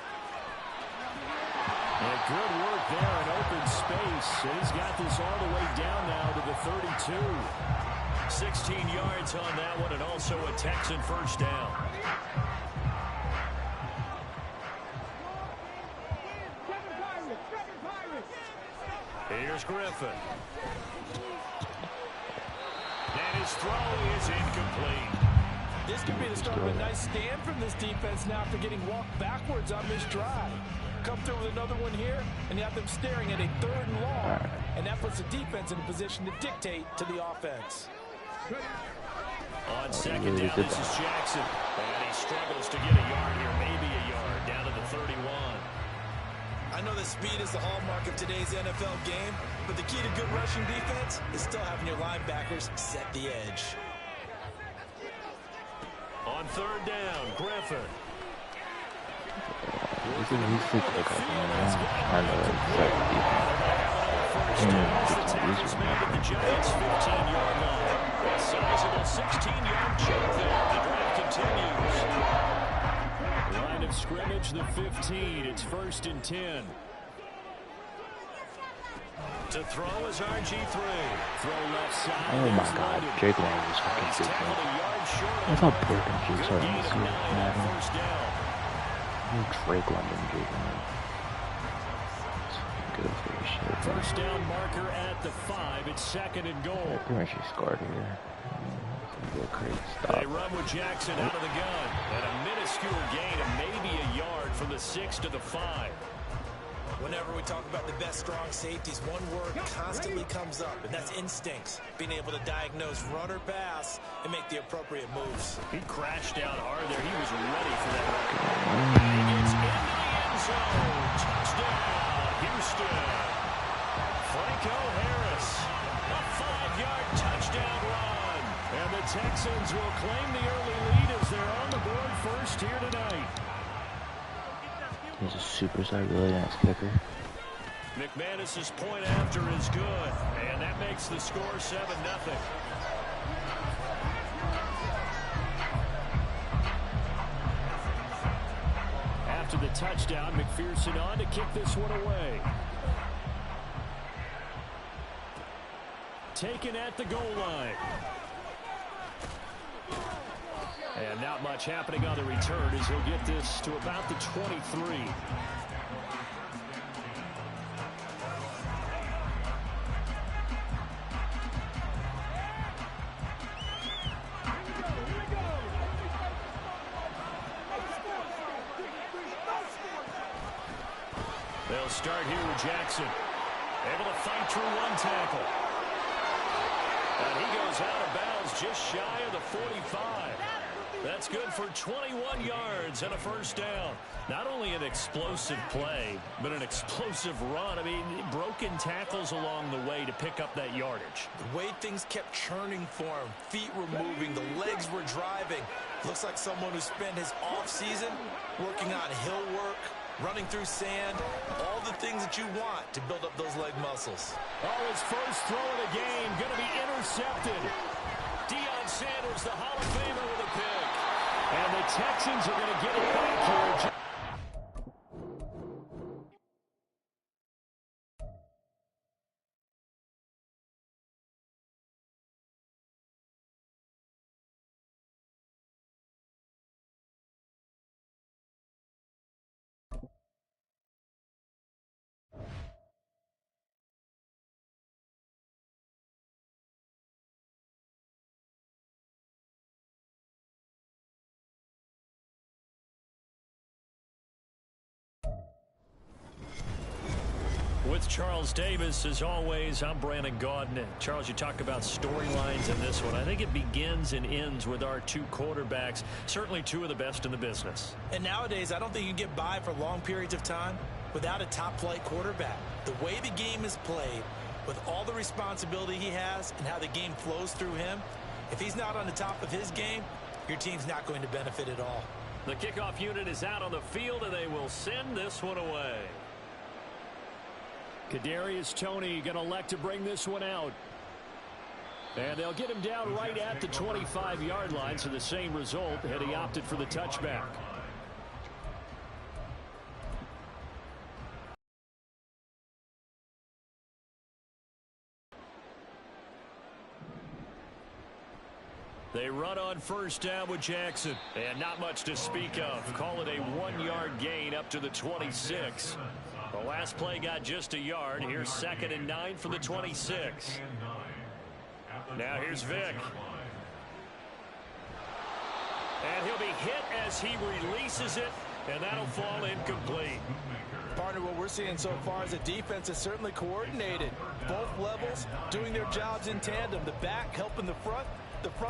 And good work there in open space. And he's got this all the way down now to the 32. 16 yards on that one, and also a Texan first down. Here's Griffin. And his throw is incomplete. This could be the start of a nice stand from this defense now after getting walked backwards on this drive. Come through with another one here, and you have them staring at a 3rd and long. And that puts the defense in a position to dictate to the offense. On second down, this is Jackson. And he struggles to get a yard here, maybe a yard, down to the 31. I know that speed is the hallmark of today's NFL game, but the key to good rushing defense is still having your linebackers set the edge. On 3rd down, Griffin. He's like trying to set the Tackles made at the Giants' 15-yard line. A sizable 16-yard chunk there. The drive continues. Line of scrimmage, the 15. It's 1st and 10. To throw is RG3. Throw left side. Oh my God, Jake Lang is fucking good. That's how broken Jake's are in this Madden. Drake London, Jake Lang. Good for your shit. First down marker at the 5. It's 2nd and goal. Yeah, pretty much he scored here. It's a crazy stop. They run with Jackson out of the gun. And a minuscule gain of maybe a yard from the 6 to the 5. Whenever we talk about the best strong safeties, one word constantly comes up, and that's instincts. Being able to diagnose run or pass and make the appropriate moves. He crashed down hard there. He was ready for that. He gets into the end zone. Touchdown, Houston. Franco Harris. A 5-yard touchdown run. And the Texans will claim the early lead as they're on the board first here tonight. He's a superstar, really nice kicker. McManus's point after is good, and that makes the score 7-0. After the touchdown, McPherson on to kick this one away. Taken at the goal line. And not much happening on the return as he'll get this to about the 23. They'll start here with Jackson. Able to fight through one tackle. And he goes out of bounds just shy of the 45. That's good for 21 yards and a first down. Not only an explosive play, but an explosive run. I mean, broken tackles along the way to pick up that yardage. The way things kept churning for him, feet were moving, the legs were driving. Looks like someone who spent his off-season working on hill work, running through sand, all the things that you want to build up those leg muscles. Oh, his first throw of the game going to be intercepted. Deion Sanders, the Hall of Famer, with a pick. And the Texans are going to get it back here. With Charles Davis, as always, I'm Brandon Gaudin. Charles, you talk about storylines in this one. I think it begins and ends with our two quarterbacks, certainly two of the best in the business. And nowadays, I don't think you can get by for long periods of time without a top-flight quarterback. The way the game is played, with all the responsibility he has and how the game flows through him, if he's not on the top of his game, your team's not going to benefit at all. The kickoff unit is out on the field, and they will send this one away. Kadarius Toney going to elect to bring this one out. And they'll get him down right at the 25-yard line, so the same result had he opted for the touchback. They run on first down with Jackson. And not much to speak of. Call it a 1-yard gain up to the 26. The last play got just a yard. Here's 2nd and 9 from the 26. Now here's Vick. And he'll be hit as he releases it, and that'll fall incomplete. Partner, what we're seeing so far is a defense is certainly coordinated. Both levels doing their jobs in tandem. The back helping the front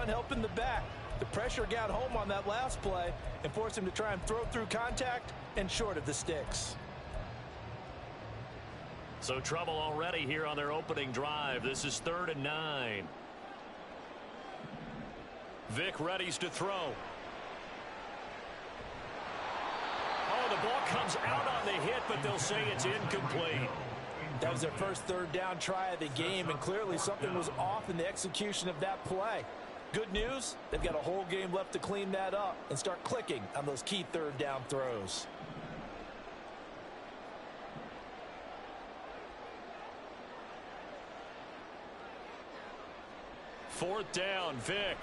helping the back. The pressure got home on that last play and forced him to try and throw through contact and short of the sticks. So trouble already here on their opening drive. This is 3rd and 9. Vick readies to throw. Oh, the ball comes out on the hit, but they'll say it's incomplete. That was their first 3rd down try of the game, and clearly something was off in the execution of that play. Good news, they've got a whole game left to clean that up and start clicking on those key 3rd down throws. Fourth down, Vick.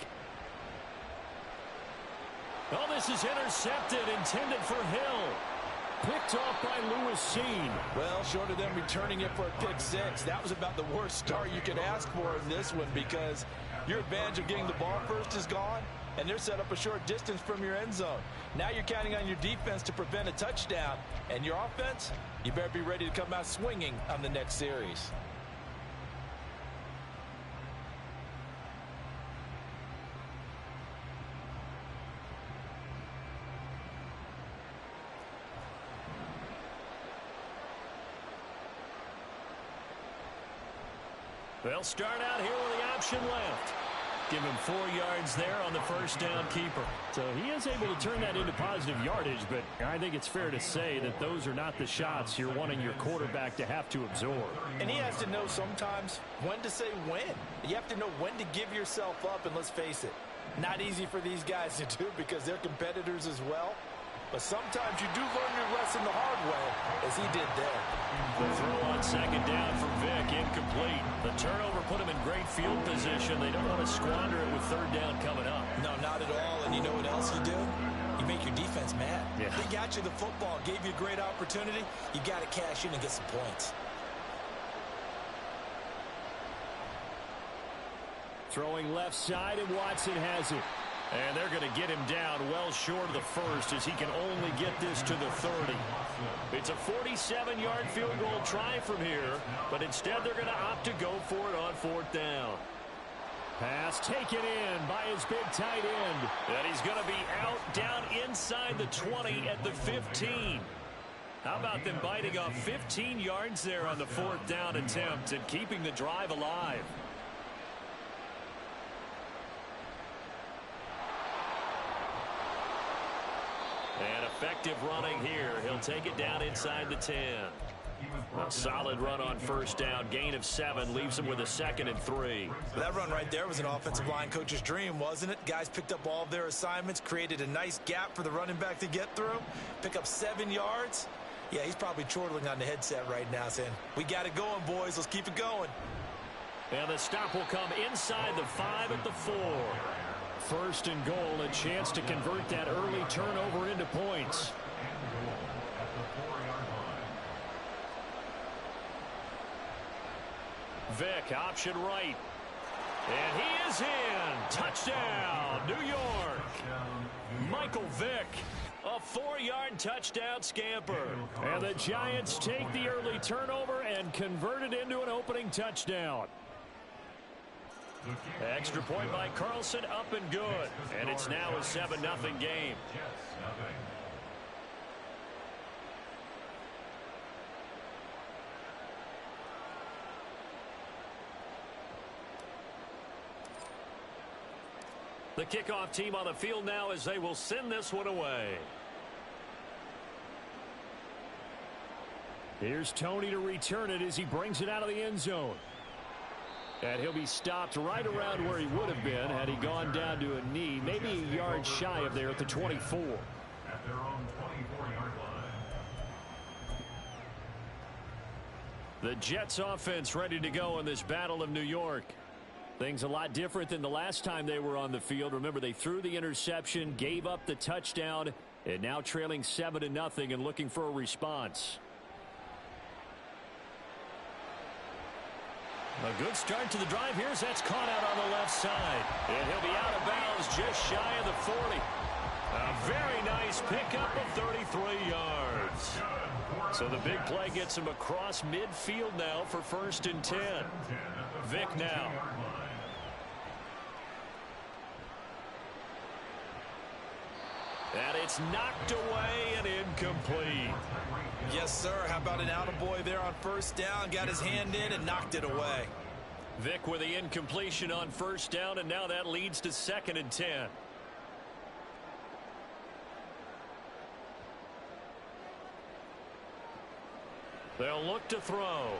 Oh, this is intercepted, intended for Hill. Picked off by Lewis Seen. Well, short of them returning it for a pick 6, that was about the worst start you could ask for in this one, because your advantage of getting the ball first is gone, and they're set up a short distance from your end zone. Now you're counting on your defense to prevent a touchdown, and your offense, you better be ready to come out swinging on the next series. They'll start out here with the option left. Give him 4 yards there on the first down keeper. So he is able to turn that into positive yardage, but I think it's fair to say that those are not the shots you're wanting your quarterback to have to absorb. And he has to know sometimes when to say when. You have to know when to give yourself up, and let's face it, not easy for these guys to do because they're competitors as well. But sometimes you do learn your lesson the hard way, as he did there. The throw on 2nd down for Vick, incomplete. The turnover put him in great field position. They don't want to squander it with 3rd down coming up. No, not at all. And you know what else you do? You make your defense mad. Yeah. They got you the football, gave you a great opportunity. You got to cash in and get some points. Throwing left side, and Watson has it. And they're going to get him down well short of the first, as he can only get this to the 30. It's a 47-yard field goal try from here, but instead they're going to opt to go for it on 4th down. Pass taken in by his big tight end. And he's going to be out down inside the 20 at the 15. How about them biting off 15 yards there on the 4th down attempt and keeping the drive alive? And effective running here. He'll take it down inside the 10. A solid run on first down. Gain of 7 leaves him with a 2nd and 3. That run right there was an offensive line coach's dream, wasn't it? Guys picked up all of their assignments, created a nice gap for the running back to get through, pick up 7 yards. Yeah, he's probably chortling on the headset right now saying, we got it going, boys. Let's keep it going. And the stop will come inside the 5 at the 4. 1st and goal, a chance to convert that early turnover into points. Vick, option right. And he is in. Touchdown, New York. Michael Vick, a 4-yard touchdown scamper. And the Giants take the early turnover and convert it into an opening touchdown. Extra point by Carlson, up and good. And it's now a 7-0 game. The kickoff team on the field now as they will send this one away. Here's Tony to return it as he brings it out of the end zone. And he'll be stopped right around where he would have been had he gone down to a knee, maybe a yard shy of there at the 24. At their own 24-yard line. The Jets offense ready to go in this Battle of New York. Things a lot different than the last time they were on the field. Remember, they threw the interception, gave up the touchdown, and now trailing 7-0 and looking for a response. A good start to the drive here as that's caught out on the left side. And he'll be out of bounds just shy of the 40. A very nice pickup of 33 yards. So the big play gets him across midfield now for 1st and 10. Vick now. And it's knocked away and incomplete. Yes, sir. How about an attaboy there on 1st down? Got his hand in and knocked it away. Vick with the incompletion on 1st down, and now that leads to 2nd and 10. They'll look to throw.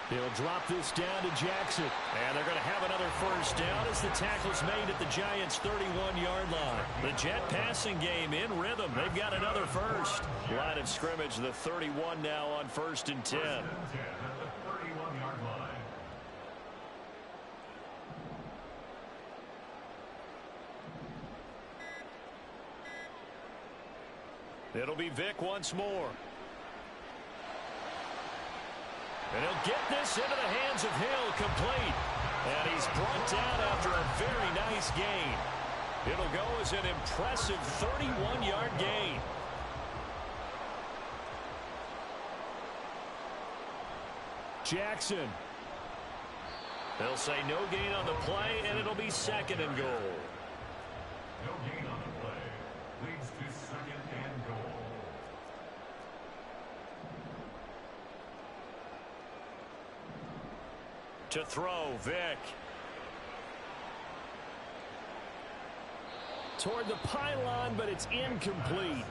He'll drop this down to Jackson. And they're going to have another 1st down as the tackle's made at the Giants' 31-yard line. The Jet passing game in rhythm. They've got another 1st. Line of scrimmage, the 31 now on 1st and 10. It'll be Vick once more. And he'll get this into the hands of Hill, complete. And he's brought down after a very nice gain. It'll go as an impressive 31-yard gain. Jackson. They'll say no gain on the play, and it'll be 2nd and goal. No gain on the play. Leads to 2nd and goal. To throw, Vick. Toward the pylon, but it's incomplete.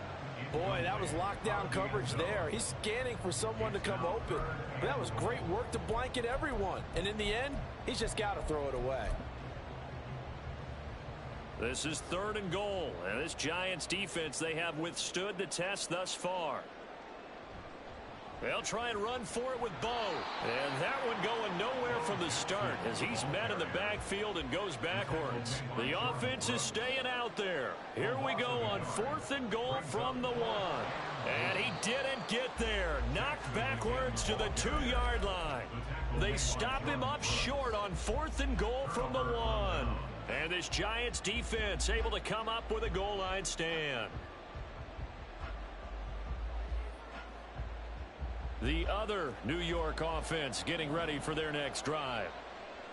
Boy, that was lockdown coverage there. He's scanning for someone to come open. But that was great work to blanket everyone. And in the end, he's just got to throw it away. This is 3rd and goal. And this Giants defense, they have withstood the test thus far. They'll try and run for it with Bo. And that one going nowhere from the start as he's met in the backfield and goes backwards. The offense is staying out there. Here we go on 4th and goal from the 1. And he didn't get there. Knocked backwards to the 2-yard line. They stop him up short on 4th and goal from the 1. And this Giants defense able to come up with a goal line stand. The other New York offense getting ready for their next drive.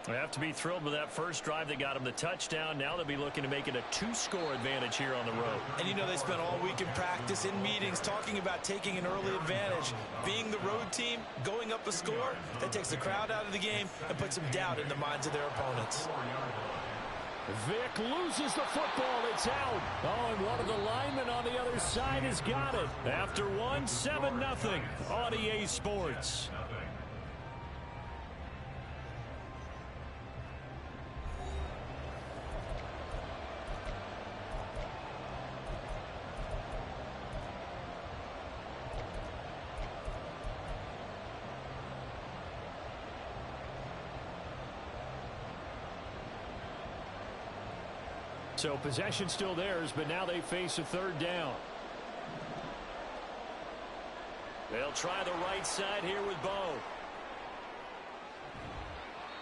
They have to be thrilled with that first drive. They got them the touchdown. Now they'll be looking to make it a 2-score advantage here on the road. And you know they spent all week in practice, in meetings, talking about taking an early advantage. Being the road team, going up a score, that takes the crowd out of the game and puts some doubt in the minds of their opponents. Vick loses the football. It's out. Oh, and one of the linemen on the other side has got it. After 7-0 on EA Sports. So possession still theirs, but now they face a 3rd down. They'll try the right side here with Bo.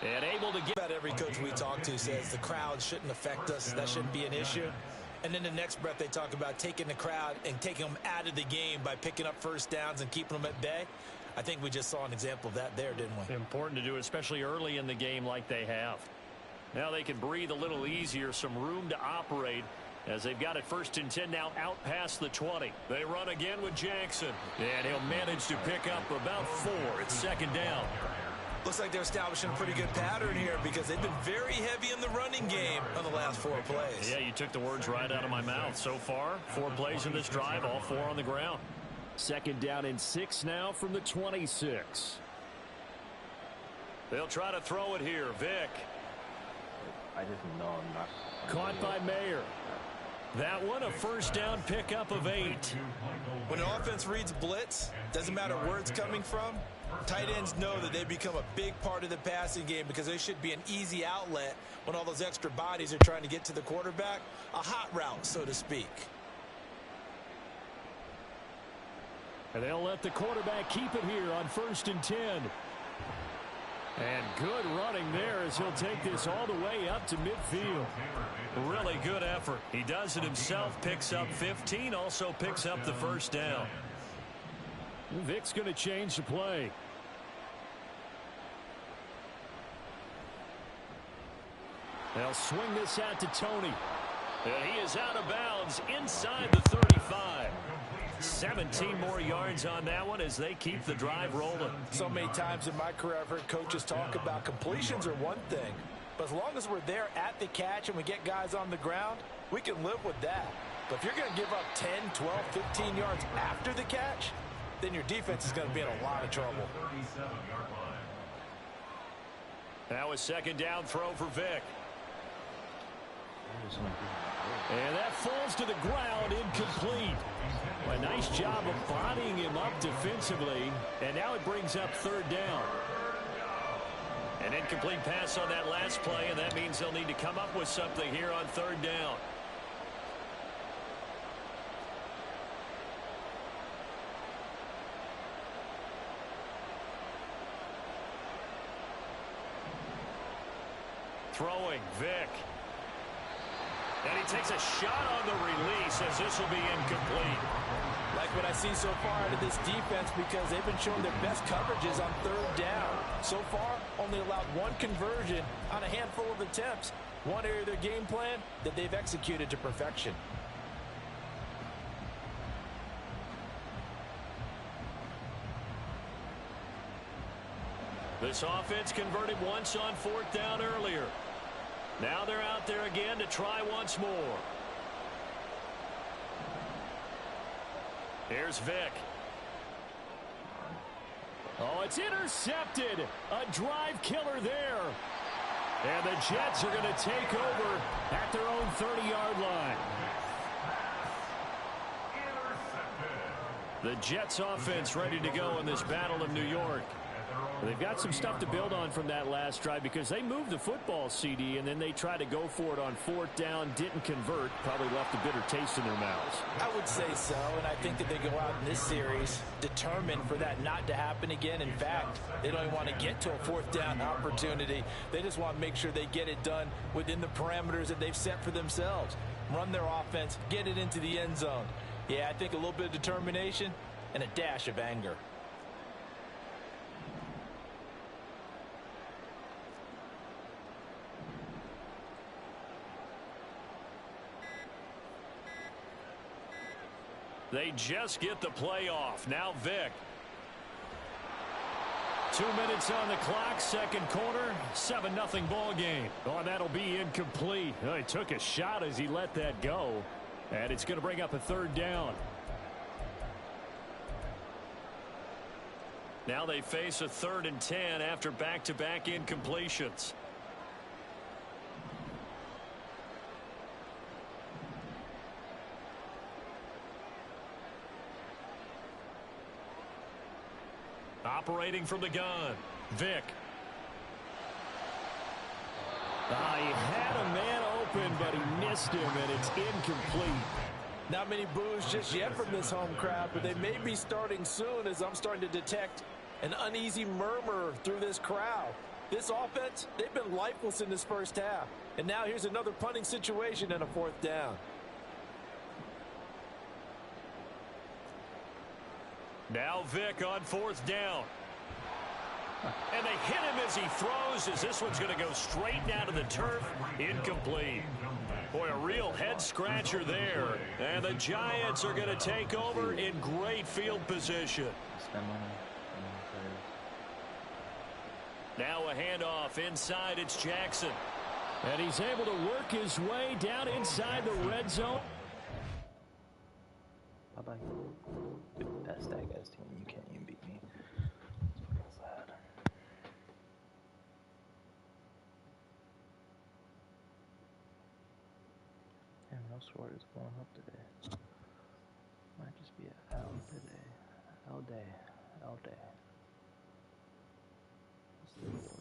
And able to get... About every coach we talk to says the crowd shouldn't affect us. That shouldn't be an issue. And then the next breath they talk about taking the crowd and taking them out of the game by picking up 1st downs and keeping them at bay. I think we just saw an example of that there, didn't we? Important to do, especially early in the game like they have. Now they can breathe a little easier, some room to operate as they've got it 1st and 10 now out past the 20. They run again with Jackson, and he'll manage to pick up about 4. It's 2nd down. Looks like they're establishing a pretty good pattern here because they've been very heavy in the running game on the last 4 plays. Yeah, you took the words right out of my mouth. So far, 4 plays in this drive, all 4 on the ground. 2nd down and 6 now from the 26. They'll try to throw it here. Vick. I just know I'm not. Caught by Mayer. That one, a first down pickup of 8. When an offense reads blitz, doesn't matter where it's coming from, tight ends know that they become a big part of the passing game because they should be an easy outlet when all those extra bodies are trying to get to the quarterback. A hot route, so to speak. And they'll let the quarterback keep it here on 1st and 10. And good running there as he'll take this all the way up to midfield. Really good effort. He does it himself, picks up 15, also picks up the first down. Vick's going to change the play. They'll swing this out to Tony. And he is out of bounds inside the 35. 17 more yards on that one as they keep the drive rolling. So many times in my career I've heard coaches talk about completions are one thing, but as long as we're there at the catch and we get guys on the ground, we can live with that. But if you're going to give up 10, 12, 15 yards after the catch, then your defense is going to be in a lot of trouble. Now a second down throw for Vick. And that falls to the ground, incomplete. A nice job of bodying him up defensively, and now it brings up 3rd down. An incomplete pass on that last play, and that means they'll need to come up with something here on 3rd down. Throwing, Vick. And he takes a shot on the release as this will be incomplete. Like what I see so far out of this defense because they've been showing their best coverages on 3rd down. So far, only allowed 1 conversion on a handful of attempts. One area of their game plan that they've executed to perfection. This offense converted once on 4th down earlier. Now they're out there again to try once more. Here's Vick. Oh, it's intercepted. A drive killer there. And the Jets are going to take over at their own 30-yard line. The Jets offense ready to go in this Battle of New York. They've got some stuff to build on from that last drive because they moved the football, CD, and then they tried to go for it on 4th down, didn't convert, probably left a bitter taste in their mouths. I would say so, and I think that they go out in this series determined for that not to happen again. In fact, they don't even want to get to a 4th down opportunity. They just want to make sure they get it done within the parameters that they've set for themselves. Run their offense, get it into the end zone. Yeah, I think a little bit of determination and a dash of anger. They just get the play off. Now Vick. 2 minutes on the clock, second quarter, 7-0 ball game. Oh, that'll be incomplete. Oh, he took a shot as he let that go, and it's going to bring up a 3rd down. Now they face a 3rd and 10 after back-to-back incompletions. Operating from the gun, Vick. He had a man open, but he missed him, and it's incomplete. Not many boos just yet from this home crowd, but they may be starting soon as I'm starting to detect an uneasy murmur through this crowd. This offense, they've been lifeless in this first half. And now here's another punting situation and a 4th down. Now Vick on 4th down. And they hit him as he throws, as this one's going to go straight down to the turf. Incomplete. Boy, a real head-scratcher there. And the Giants are going to take over in great field position. Now a handoff inside. It's Jackson. And he's able to work his way down inside the red zone. Bye-bye. Dude, that's that guy's team. You can't even beat me. It's fucking sad. Damn, sword is going up today. Might just be a L today. L day. L day. What's the word?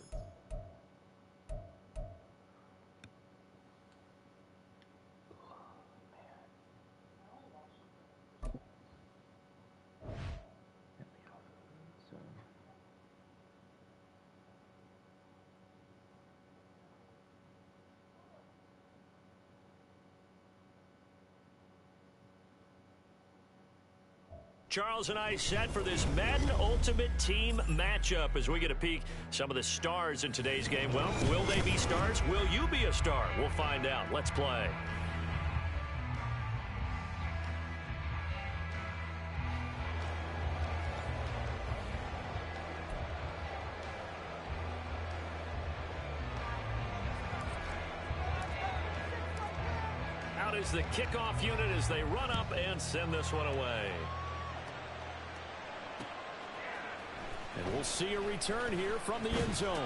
Charles and I set for this Madden Ultimate Team matchup as we get a peek some of the stars in today's game. Well, will they be stars? Will you be a star? We'll find out. Let's play. Out is the kickoff unit as they run up and send this one away. And we'll see a return here from the end zone.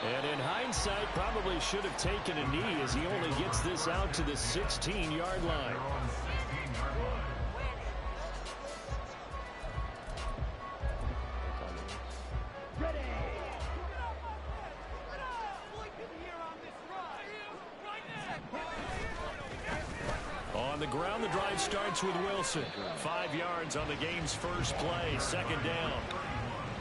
And in hindsight, probably should have taken a knee as he only gets this out to the 16-yard line. On the ground, the drive starts with Wilson. 5 yards on the game's first play, second down.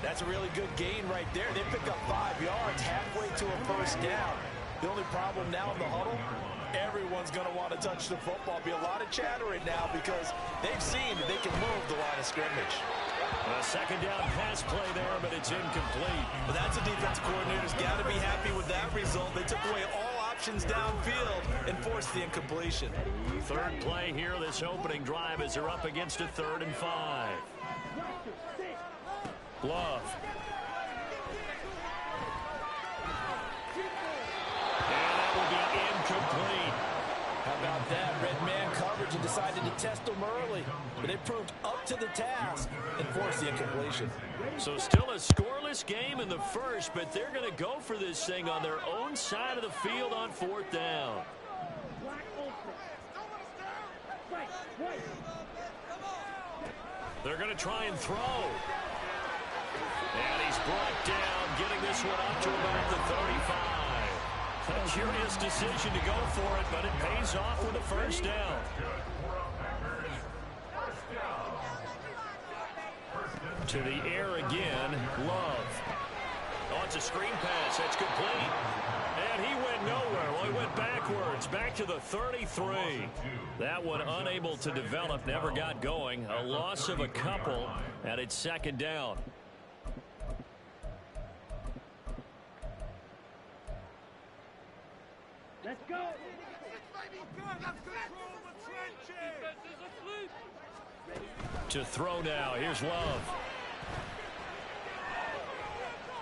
That's a really good gain right there. They pick up 5 yards halfway to a first down. The only problem now in the huddle, everyone's going to want to touch the football. Be a lot of chattering now because they've seen that they can move the line of scrimmage. A second down pass play there, but it's incomplete. But that's a defensive coordinator's got to be happy with that result. They took away all options downfield and forced the incompletion. Third play here, this opening drive as they're up against a 3rd and 5. Love. And that will be incomplete. How about that? Red man coverage and decided to test them early. But they proved up to the task and forced the incompletion. So still a scoreless game in the first, but they're going to go for this thing on their own side of the field on 4th down. They're going to try and throw. And he's brought down, getting this one up to about the 35. A curious decision to go for it, but it pays off with a first down. To the air again, Love. Oh, it's a screen pass. That's complete. And he went nowhere. Well, he went backwards, back to the 33. That one unable to develop, never got going. A loss of a couple, and it's second down. Let's go. To throw now. Here's Love.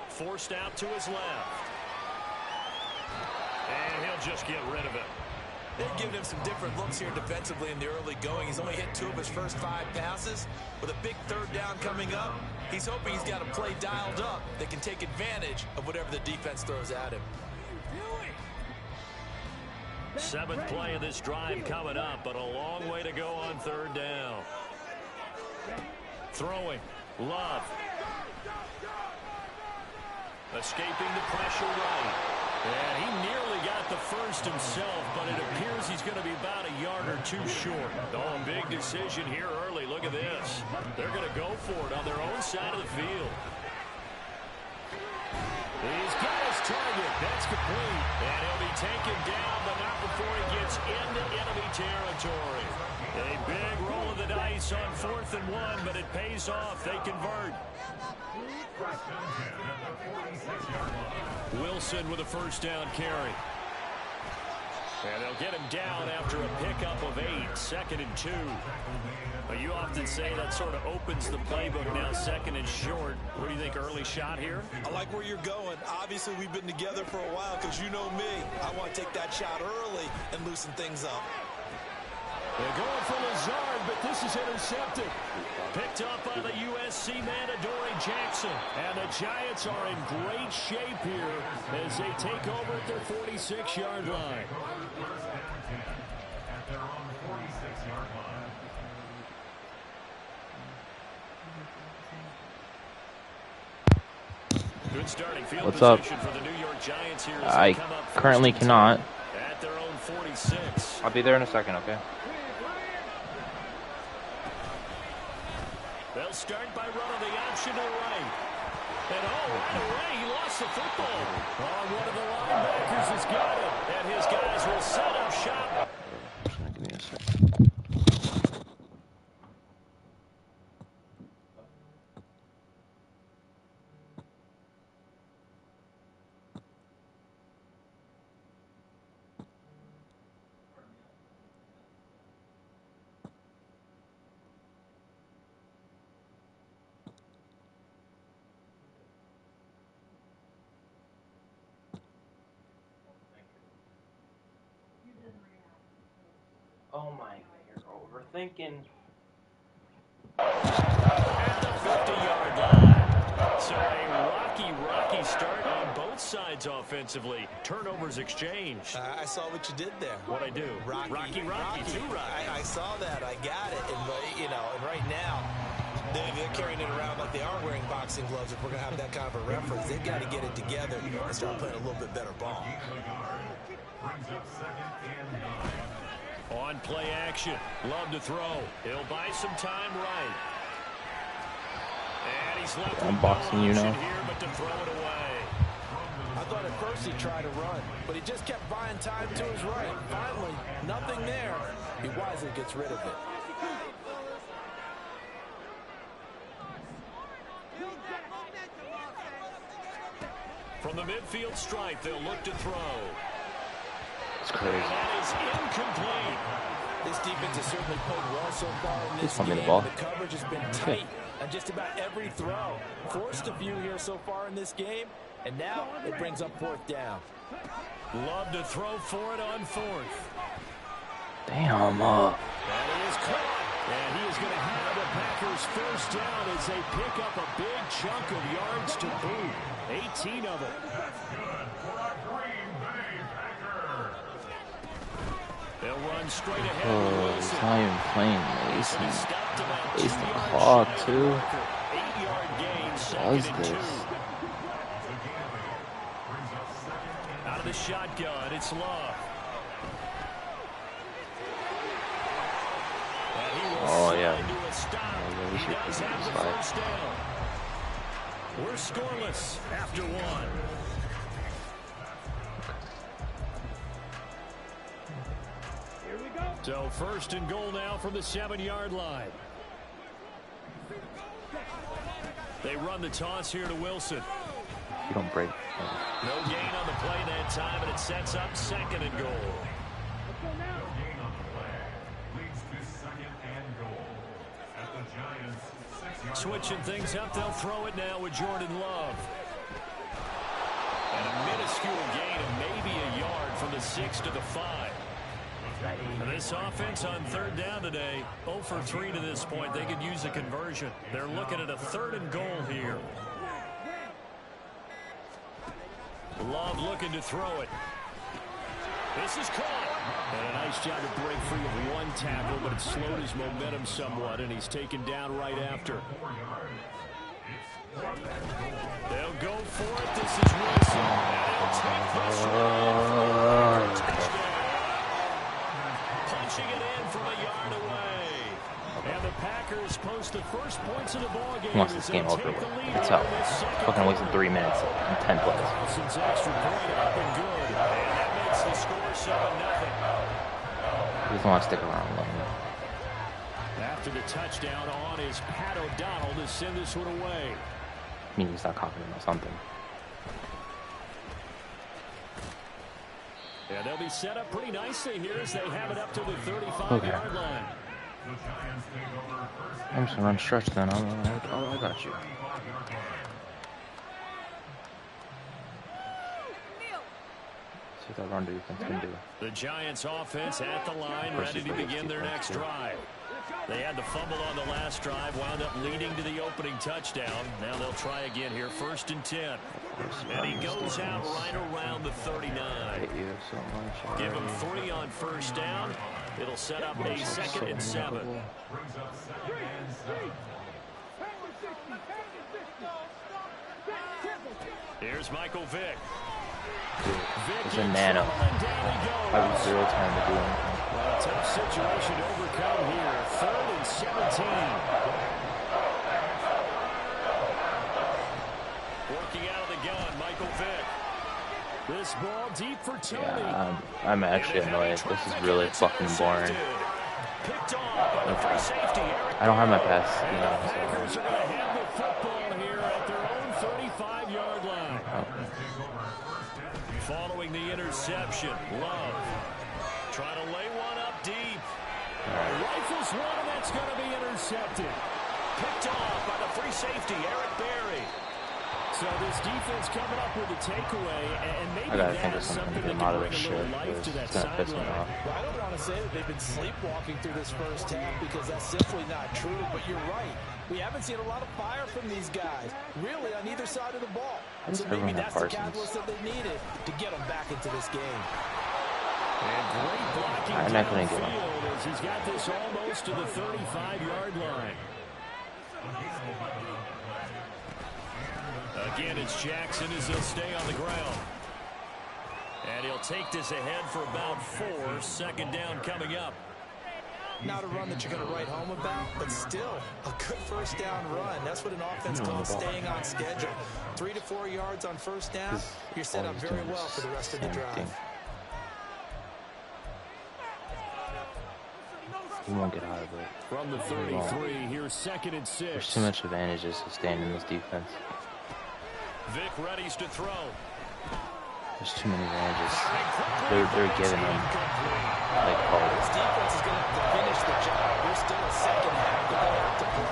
Forced out to his left. And he'll just get rid of it. They've given him some different looks here defensively in the early going. He's only hit 2 of his first 5 passes. With a big 3rd down coming up, he's hoping he's got a play dialed up that can take advantage of whatever the defense throws at him. 7th play of this drive coming up, but a long way to go on 3rd down. Throwing. Love. Escaping the pressure right. And he nearly got the first himself, but it appears he's going to be about a yard or 2 short. Oh, big decision here early. Look at this. They're going to go for it on their own side of the field. He's got his target. That's complete. And he'll be taken down, but not before he gets into enemy territory. A big roll of the dice on 4th and 1, but it pays off. They convert. Wilson with a first down carry. And they'll get him down after a pickup of 8, 2nd and 2. You often say that sort of opens the playbook now, 2nd and short. What do you think, early shot here? I like where you're going. Obviously, we've been together for a while because you know me. I want to take that shot early and loosen things up. They're going for Lazard, but this is intercepted. Picked up by the USC man, Adoree Jackson. And the Giants are in great shape here as they take over at their 46-yard line. At their own 46-yard line. Good starting field What's up? position for the New York Giants here. I currently cannot. At their own 46. I'll be there in a second, okay? They'll start by running the option to the right. And right away, he lost the football. One of the linebackers has got it. And his guys will set up shop. Give me a second. Oh my, you're overthinking. At the 50-yard line. So a rocky start on both sides offensively. Turnovers exchanged. I saw what you did there. What'd I do? Rocky. Too rocky. I saw that. I got it. And, and right now, they're carrying it around like they are wearing boxing gloves. If we're going to have that kind of a reference, they've got to get it together and start playing a little bit better ball. Brings up 2nd and 9. On play action. Love to throw. He'll buy some time right. And he's left I'm boxing you now. Here, but to throw it away. I thought at first he tried to run, but he just kept buying time to his right. Finally, nothing there. He wisely gets rid of it. From the midfield stripe, they'll look to throw. It's crazy. That is incomplete. This defense has certainly played well so far in this Please game. the ball. The coverage has been tight on just about every throw. Forced a few here so far in this game, and now it brings up 4th down. Love to throw for it on 4th. Damn. And he is caught. And he is going to have the Packers first down as they pick up a big chunk of yards to boot. 18 of it. That's good for a Green Bay Packer. They'll run straight ahead. Oh, he's not even playing Mason. He stopped about He's 2 the yards clock, shy of too. the marker. 8-yard gain, What is 2nd and 2. this? Out of the shotgun, it's Love. And he will Oh, yeah. slide to a stop. Yeah, we He should does put have him the slide. first down. We're scoreless after 1. So 1st and goal now from the 7-yard line. They run the toss here to Wilson. You don't break. No gain on the play that time, and it sets up 2nd and goal. No gain on the play. Leads to 2nd and goal. At the Giants' 6-yard Switching line. things up, they'll throw it now with Jordan Love. And a minuscule gain of maybe a yard from the 6 to the 5. And this offense on 3rd down today, 0 for 3 to this point. They could use a conversion. They're looking at a 3rd and goal here. Love looking to throw it. This is caught. And a nice job to break free of one tackle, but it slowed his momentum somewhat, and he's taken down right after. They'll go for it. This is Wilson. And he'll take this one. Punching it in from a yard away. And the Packers post the first points of the ball game. He wants this game over with. It's up. Fucking wasted 3 minutes and 10 plays. Wilson's extra point up and good. And that makes the score 7-0. He doesn't want to stick around long. After the touchdown on is Pat O'Donnell to send this one away. I mean, he's not confident or something. And they'll be set up pretty nicely here as they have it up to the 35-yard line. I'm just going to run stretch then. I got you. See what that run defense can do. The Giants offense at the line, ready to begin their next drive. They had the fumble on the last drive, wound up leading to the opening touchdown. Now they'll try again here, 1st and 10. And he goes out right around the 39. Give him 3 on 1st down. It'll set up a 2nd and 7. Here's Michael Vick. It's a nano. I have 0 time to do anything. Well, tough situation to overcome here. 3rd and 17. Working out of the gun, Michael Vick. This ball deep for Tony. Yeah, I'm actually annoyed. This is really fucking boring. I don't have my pass. And the Packers are going to have the football here at their own 35-yard line. Following the interception, Love trying to lay one up deep. Rifles one, and that's going to be intercepted. Picked off by the free safety, Eric Berry. So this defense coming up with a takeaway, and maybe that's something that can bring a little life to that sideline. Well, I don't want to say that they've been sleepwalking through this first half because that's simply not true, but you're right. We haven't seen a lot of fire from these guys, really, on either side of the ball. So maybe that's the catalyst that they needed to get them back into this game. And great blocking downfield as he's got this almost to the 35-yard line. Again, it's Jackson as he'll stay on the ground. And he'll take this ahead for about 4. 2nd down coming up. Not a run that you're going to write home about, but still a good 1st down run. That's what an offense calls staying on schedule. 3 to 4 yards on 1st down. You're set up very well for the rest of the drive. He won't get out of it. From the 33, here's 2nd and 6. There's too much advantages to staying in this defense. Vick readies to throw. There's too many advantages. They're giving him like This defense is going to have to finish the job. There's still a 2nd half that they have to play.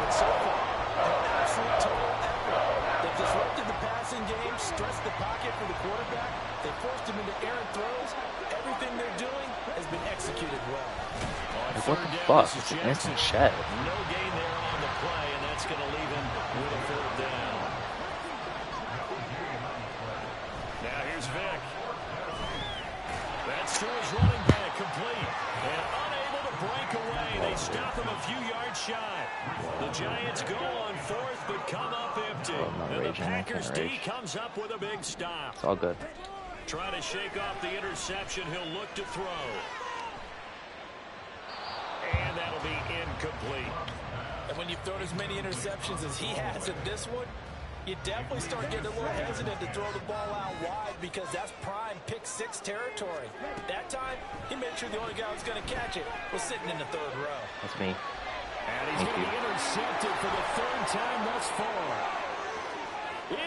But so far, an absolute total effort. They've disrupted the passing game, stressed the pocket for the quarterback. They forced him into errant throws. Everything they're doing has been executed well. Like, what the fuck? It's an instant shed. No gain there on the play, and that's going to leave him with a 3rd down. Now here's Vick. That's to his running back, complete. And unable to break away. They stop him a few yards shy. The Giants go on 4th, but come up empty. And the Packers D comes up with a big stop. It's all good. Trying to shake off the interception. He'll look to throw. And that'll be incomplete. And when you've thrown as many interceptions as he has in this one, you definitely start getting a little hesitant to throw the ball out wide because that's prime pick-6 territory. That time, he made sure the only guy who was going to catch it was sitting in the 3rd row. That's me. And he's going to be intercepted for the 3rd time thus far.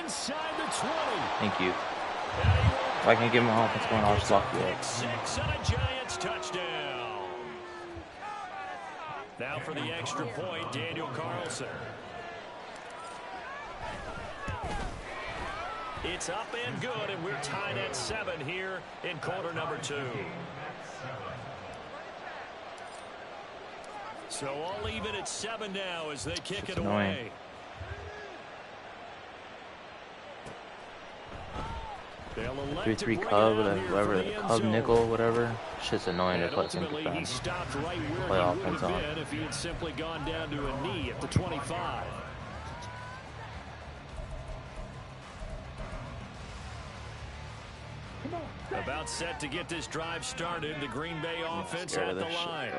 Inside the 20. Thank you. If I can get my offense going, I'll just lock you up. 6 and a Giants touchdown. Now for the extra point, Daniel Carlson. It's up and good, and we're tied at 7 here in quarter number 2. So all even at 7 now as they kick it away. They'll elect 3-3 Cub, whatever, Cub nickel, whatever. Shit's annoying to play some defense. Play offense on. If he had simply gone down to a knee at the 25. About set to get this drive started. The Green Bay offense at the line.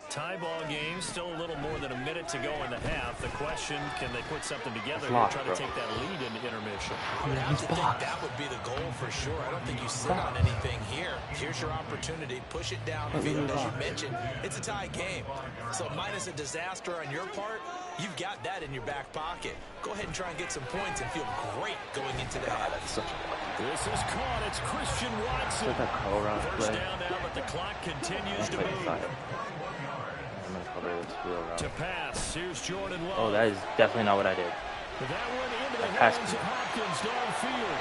Tie ball game, still a little more than a minute to go in the half. The question, can they put something together and try to take that lead into intermission? I would have to think that would be the goal for sure. I don't think you sit on anything here. Here's your opportunity. Push it downfield. As you mentioned, it's a tie game. So minus a disaster on your part, you've got that in your back pocket. Go ahead and try and get some points and feel great going into the half. This is caught. It's Christian Watson. First down now, but the clock continues to move. To pass, here's Jordan Love. Oh, that is definitely not what I did. That one into the hands of Hopkins downfield.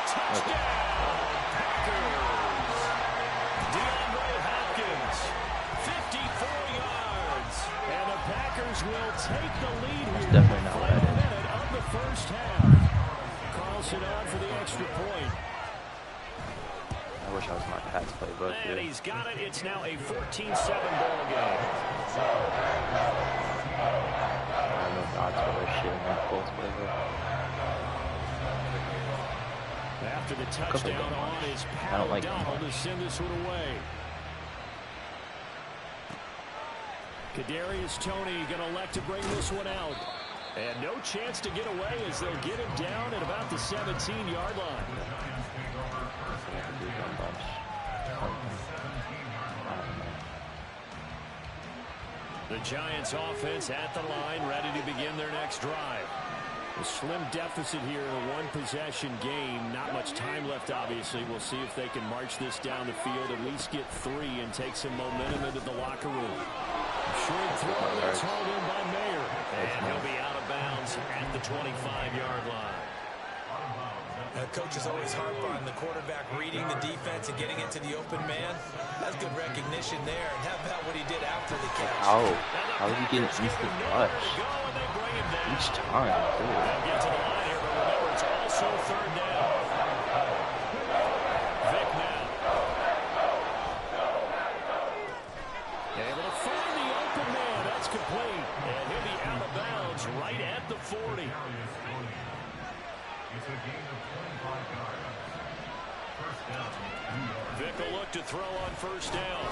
Touchdown, Packers. DeAndre Hopkins, 54 yards. And the Packers will take the lead here. Definitely not what I did. Minute of the first half. Carlson on for the extra point. I wish I was my Pats playbook. And he's got it. It's now a 14-7 ball game. I have no thoughts for this shit in my Colts playbook. After the touchdown on his I don't like Donald to send this one away. Kadarius Toney going to elect to bring this one out. And no chance to get away as they'll get him down at about the 17-yard line. The Giants offense at the line, ready to begin their next drive. A slim deficit here in a one-possession game. Not much time left, obviously. We'll see if they can march this down the field, at least get 3 and take some momentum into the locker room. Short throw that's hauled in by Mayer. And he'll be out of bounds at the 25-yard line. Coaches always harp on the quarterback reading the defense and getting into the open man. That's good recognition there. And how about what he did after the catch? How did he get an instant rush? Each time, too. They'll get to the line here, but remember, it's also third down. Vick now. Able to find the open man. That's complete. And he'll be out of bounds right at the 40. It's a gain of 25 yards. First down. Vick will look to throw on first down.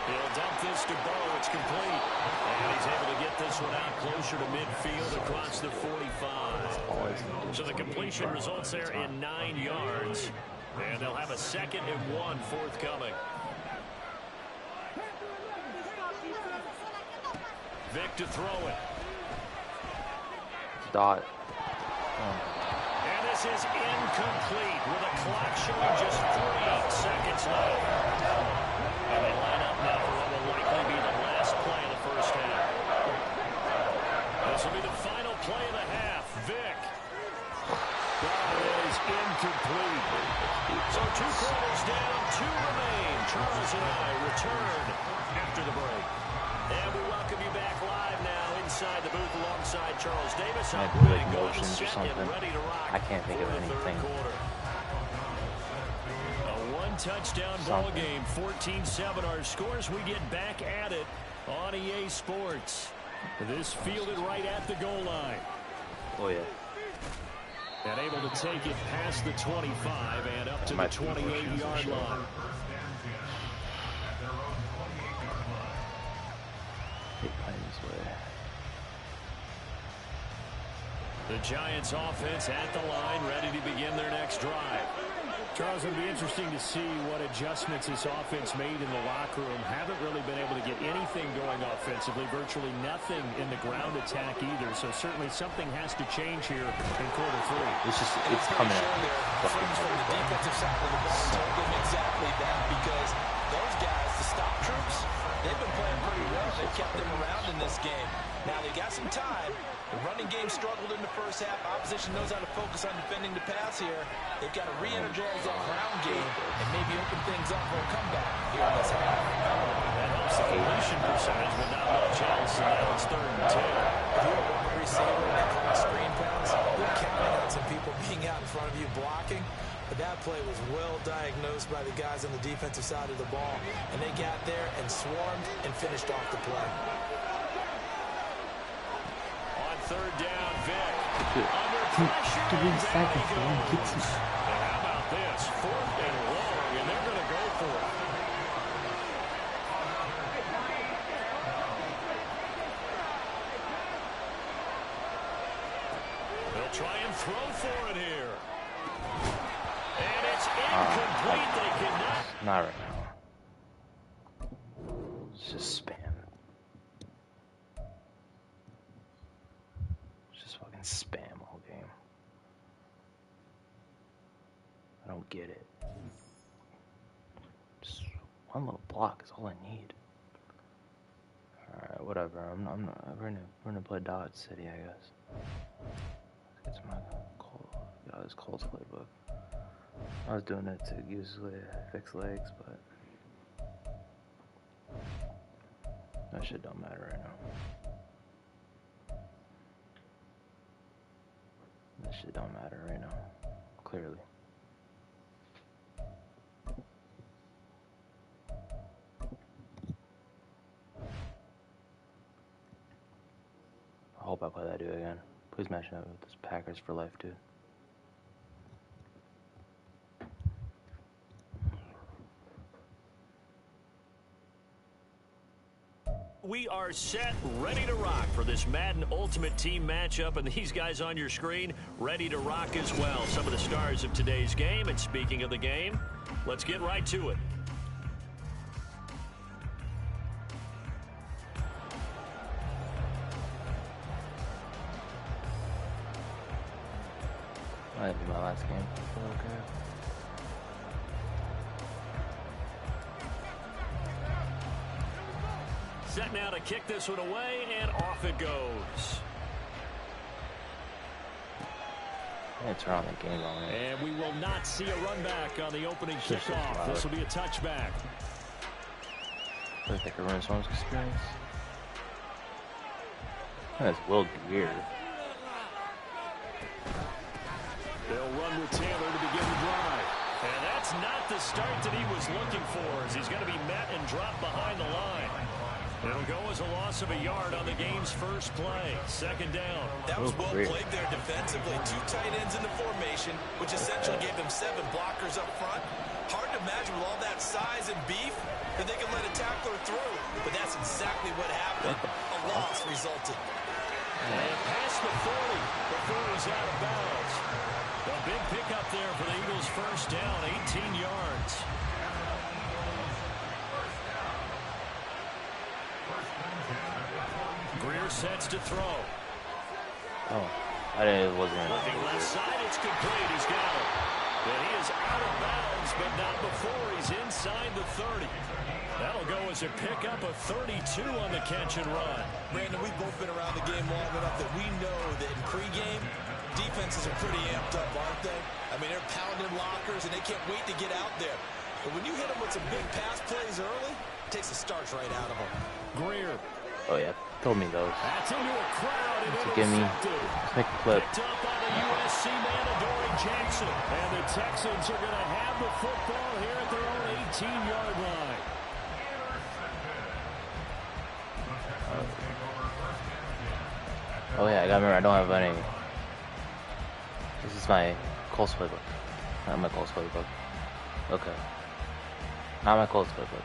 He'll dump this to Bo. It's complete. And he's able to get this one out closer to midfield across the 45. So the completion results there in 9 yards. And they'll have a 2nd and 1 forthcoming. Vick to throw it. Dot. And this is incomplete with a clock showing just 48 seconds left. And they line up now for what will likely be the last play of the first half. This will be the final play of the half. Vick. That is incomplete. So 2 quarters down, 2 remain. Charles and I return after the break. And we welcome you back live now inside the booth alongside Charles Davis. I do like motions or something. I can't think of anything. A one-touchdown ball game, 14-7. Our scores, we get back at it on EA Sports. This fielded right at the goal line. Oh, yeah. And able to take it past the 25 and up to the 28-yard line. The Giants offense at the line, ready to begin their next drive. Charles, it'll be interesting to see what adjustments this offense made in the locker room. Haven't really been able to get anything going offensively, virtually nothing in the ground attack either. So certainly something has to change here in quarter 3. It's coming out. Friends from the defensive side of the ball told them exactly that, because those guys, the stop troops, they've been playing pretty well. They've kept them around in this game. Now they got some time. The running game struggled in the first half. Opposition knows how to focus on defending the pass here. They've got to re-energize that ground game and maybe open things up for a comeback here in this half. That helps the completion percentage, but not much else. And now it's 3rd and 2. If you're a wide receiver and they call screen pass, you're counting on some people being out in front of you blocking. But that play was well diagnosed by the guys on the defensive side of the ball. And they got there and swarmed and finished off the play. On 3rd down, Vick. Under pressure. 3 seconds. How about this? 4th and long, and they're going to go for it. They'll try and throw for it here. And it's incomplete. They cannot. Not right now. It's just spam. It's just fucking spam all game. I don't get it. Just one little block is all I need. Alright, whatever. We're gonna play Dodge City, I guess. Let's get to my Colts playbook. I was doing it to usually fix legs, but that shit don't matter right now. That shit don't matter right now, clearly. I hope I play that dude again. Please match up with this Packers for life, dude. We are set, ready to rock for this Madden Ultimate Team matchup, and these guys on your screen ready to rock as well. Some of the stars of today's game, and speaking of the game, let's get right to it. Might be my last game. Okay. Set now to kick this one away, and off it goes. Let's turn on the game on it. And we will not see a run back on the opening kickoff. This will be a touchback. I think I run someone's experience. That's Will Gear. They'll run with Taylor to begin the drive. And that's not the start that he was looking for, as he's going to be met and dropped behind the line. It'll go as a loss of a yard on the game's first play. Second down. That was well played there defensively. 2 tight ends in the formation, which essentially gave them 7 blockers up front. Hard to imagine with all that size and beef that they can let a tackler through. But that's exactly what happened. A loss resulted. And past the 40 before he's out of bounds. A big pickup there for the Eagles' first down, 18 yards. Greer sets to throw. Oh, I didn't. It wasn't. Looking left side, it's complete. He's got it. And he is out of bounds, but not before he's inside the 30. That'll go as a pickup of 32 on the catch and run. Brandon, we've both been around the game long enough that we know that in pregame, defenses are pretty amped up, aren't they? I mean, they're pounding lockers, and they can't wait to get out there. But when you hit them with some big pass plays early, it takes the starch right out of them. Greer. Oh yeah, told me those. That's into a crowd and To give me. Let's make a clip. Picked up by the USC man, Adoree Jackson. And the Texans are going to have the football here at their own 18-yard line. Oh yeah, I gotta remember I don't have any. This is my Colts playbook. Not my Colts playbook. Okay. Not my Colts playbook.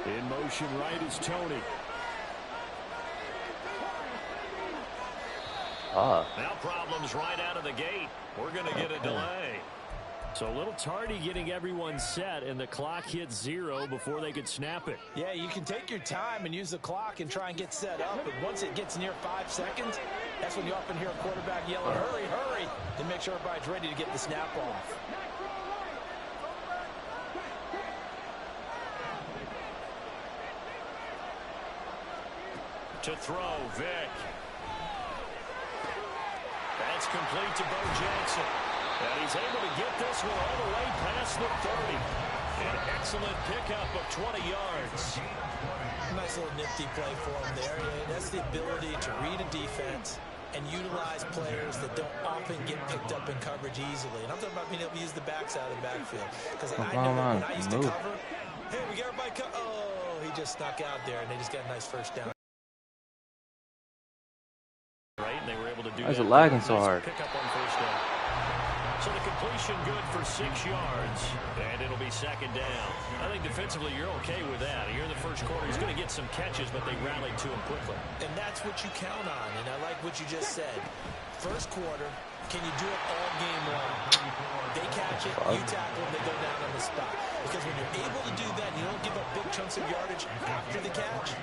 In motion right is Tony. Now problems right out of the gate. We're going to get a delay. So a little tardy getting everyone set, and the clock hits 0 before they could snap it. Yeah, you can take your time and use the clock and try and get set up, but once it gets near 5 seconds, that's when you often hear a quarterback yelling, hurry, hurry, to make sure everybody's ready to get the snap off. To throw, Vick. That's complete to Bo Jackson. And he's able to get this one all the way past the 30. An excellent pickup of 20 yards. Nice little nifty play for him there. That's the ability to read a defense and utilize players that don't often get picked up in coverage easily. And I'm talking about being able to use the backs out of the backfield. Because I know when I used to cover, hey, we got everybody oh, he just snuck out there, and they just got a nice first down. Right, and they were able to do Why is that. it lagging so hard? Pick up on first down. So the completion good for 6 yards, and it'll be second down. I think defensively you're okay with that. Here in the first quarter, he's going to get some catches, but they rallied to him quickly. And that's what you count on, and I like what you just said. First quarter, can you do it all game long? They catch it, you tackle them, they go down on the spot. Because when you're able to do that and you don't give up big chunks of yardage after the catch,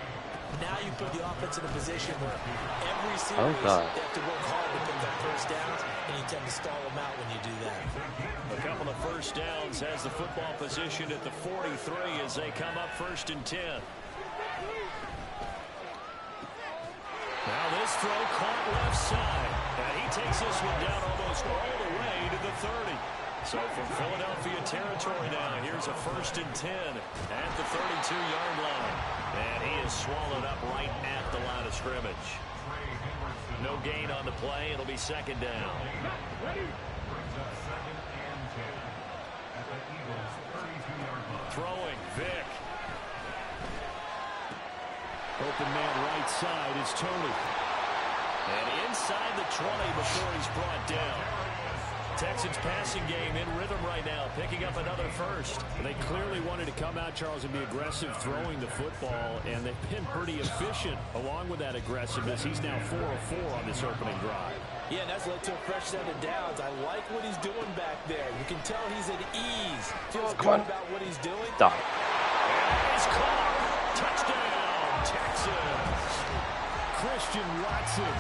Now you put the offense in a position where every series they have to work hard to pick up first downs, and you tend to stall them out when you do that. A couple of first downs has the football position at the 43 as they come up 1st and 10. Now this throw caught left side. And he takes this one down almost all the way to the 30. So from Philadelphia territory now, here's a 1st and 10 at the 32-yard line. And he is swallowed up right at the line of scrimmage. No gain on the play. It'll be 2nd down. Throwing, Vick. Open man right side is Tony. And inside the 20 before he's brought down. Texans passing game in rhythm right now, picking up another first. They clearly wanted to come out, Charles, and be aggressive throwing the football, and they've been pretty efficient along with that aggressiveness. He's now 4 of 4 on this opening drive. Yeah, and that's led to a fresh set of downs. I like what he's doing back there. You can tell he's at ease. Feels good about what he's doing. Stop. And he's caught. Touchdown, Texans. Christian Watson,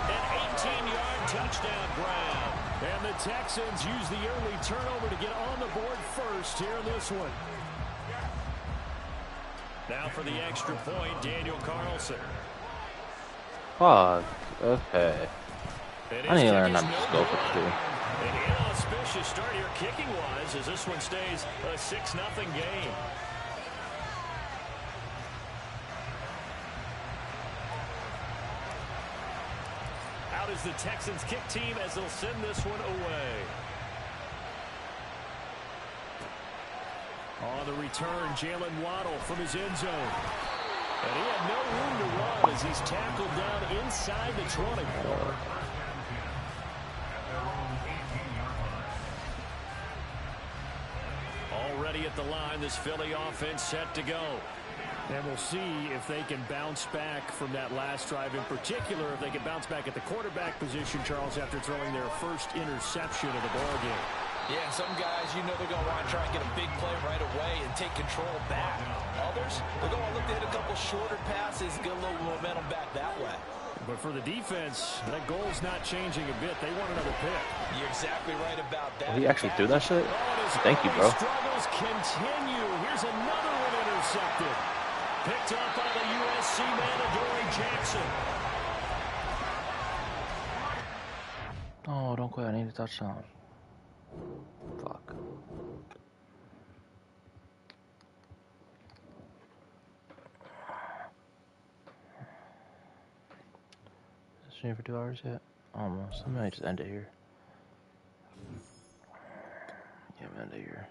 an 18-yard touchdown grab. And the Texans use the early turnover to get on the board first here in this one. Now for the extra point, Daniel Carlson. Fuck. Okay. I need to learn how to scope it too. An inauspicious start here kicking-wise as this one stays a 6-0 game. Out is the Texans kick team as they'll send this one away. On the return, Jalen Waddle from his end zone. And he had no room to run as he's tackled down inside the 20. Already at the line, this Philly offense set to go. And we'll see if they can bounce back from that last drive, in particular if they can bounce back at the quarterback position, Charles, after throwing their first interception of the ballgame. Yeah, some guys, you know they're going to want to try and get a big play right away and take control back. Others, they're going to look to hit a couple shorter passes and get a little momentum back that way. But for the defense, that goal's not changing a bit. They want another pick. You're exactly right about that. Will he actually do that shit? Thank you, bro. Struggles continue. Here's another one intercepted. Picked up by the USC man, Adoree Jackson. Oh, don't quit. I need a touchdown. Fuck. Is it streaming for 2 hours yet? Almost. I might just end it here. Yeah, I'm gonna end it here.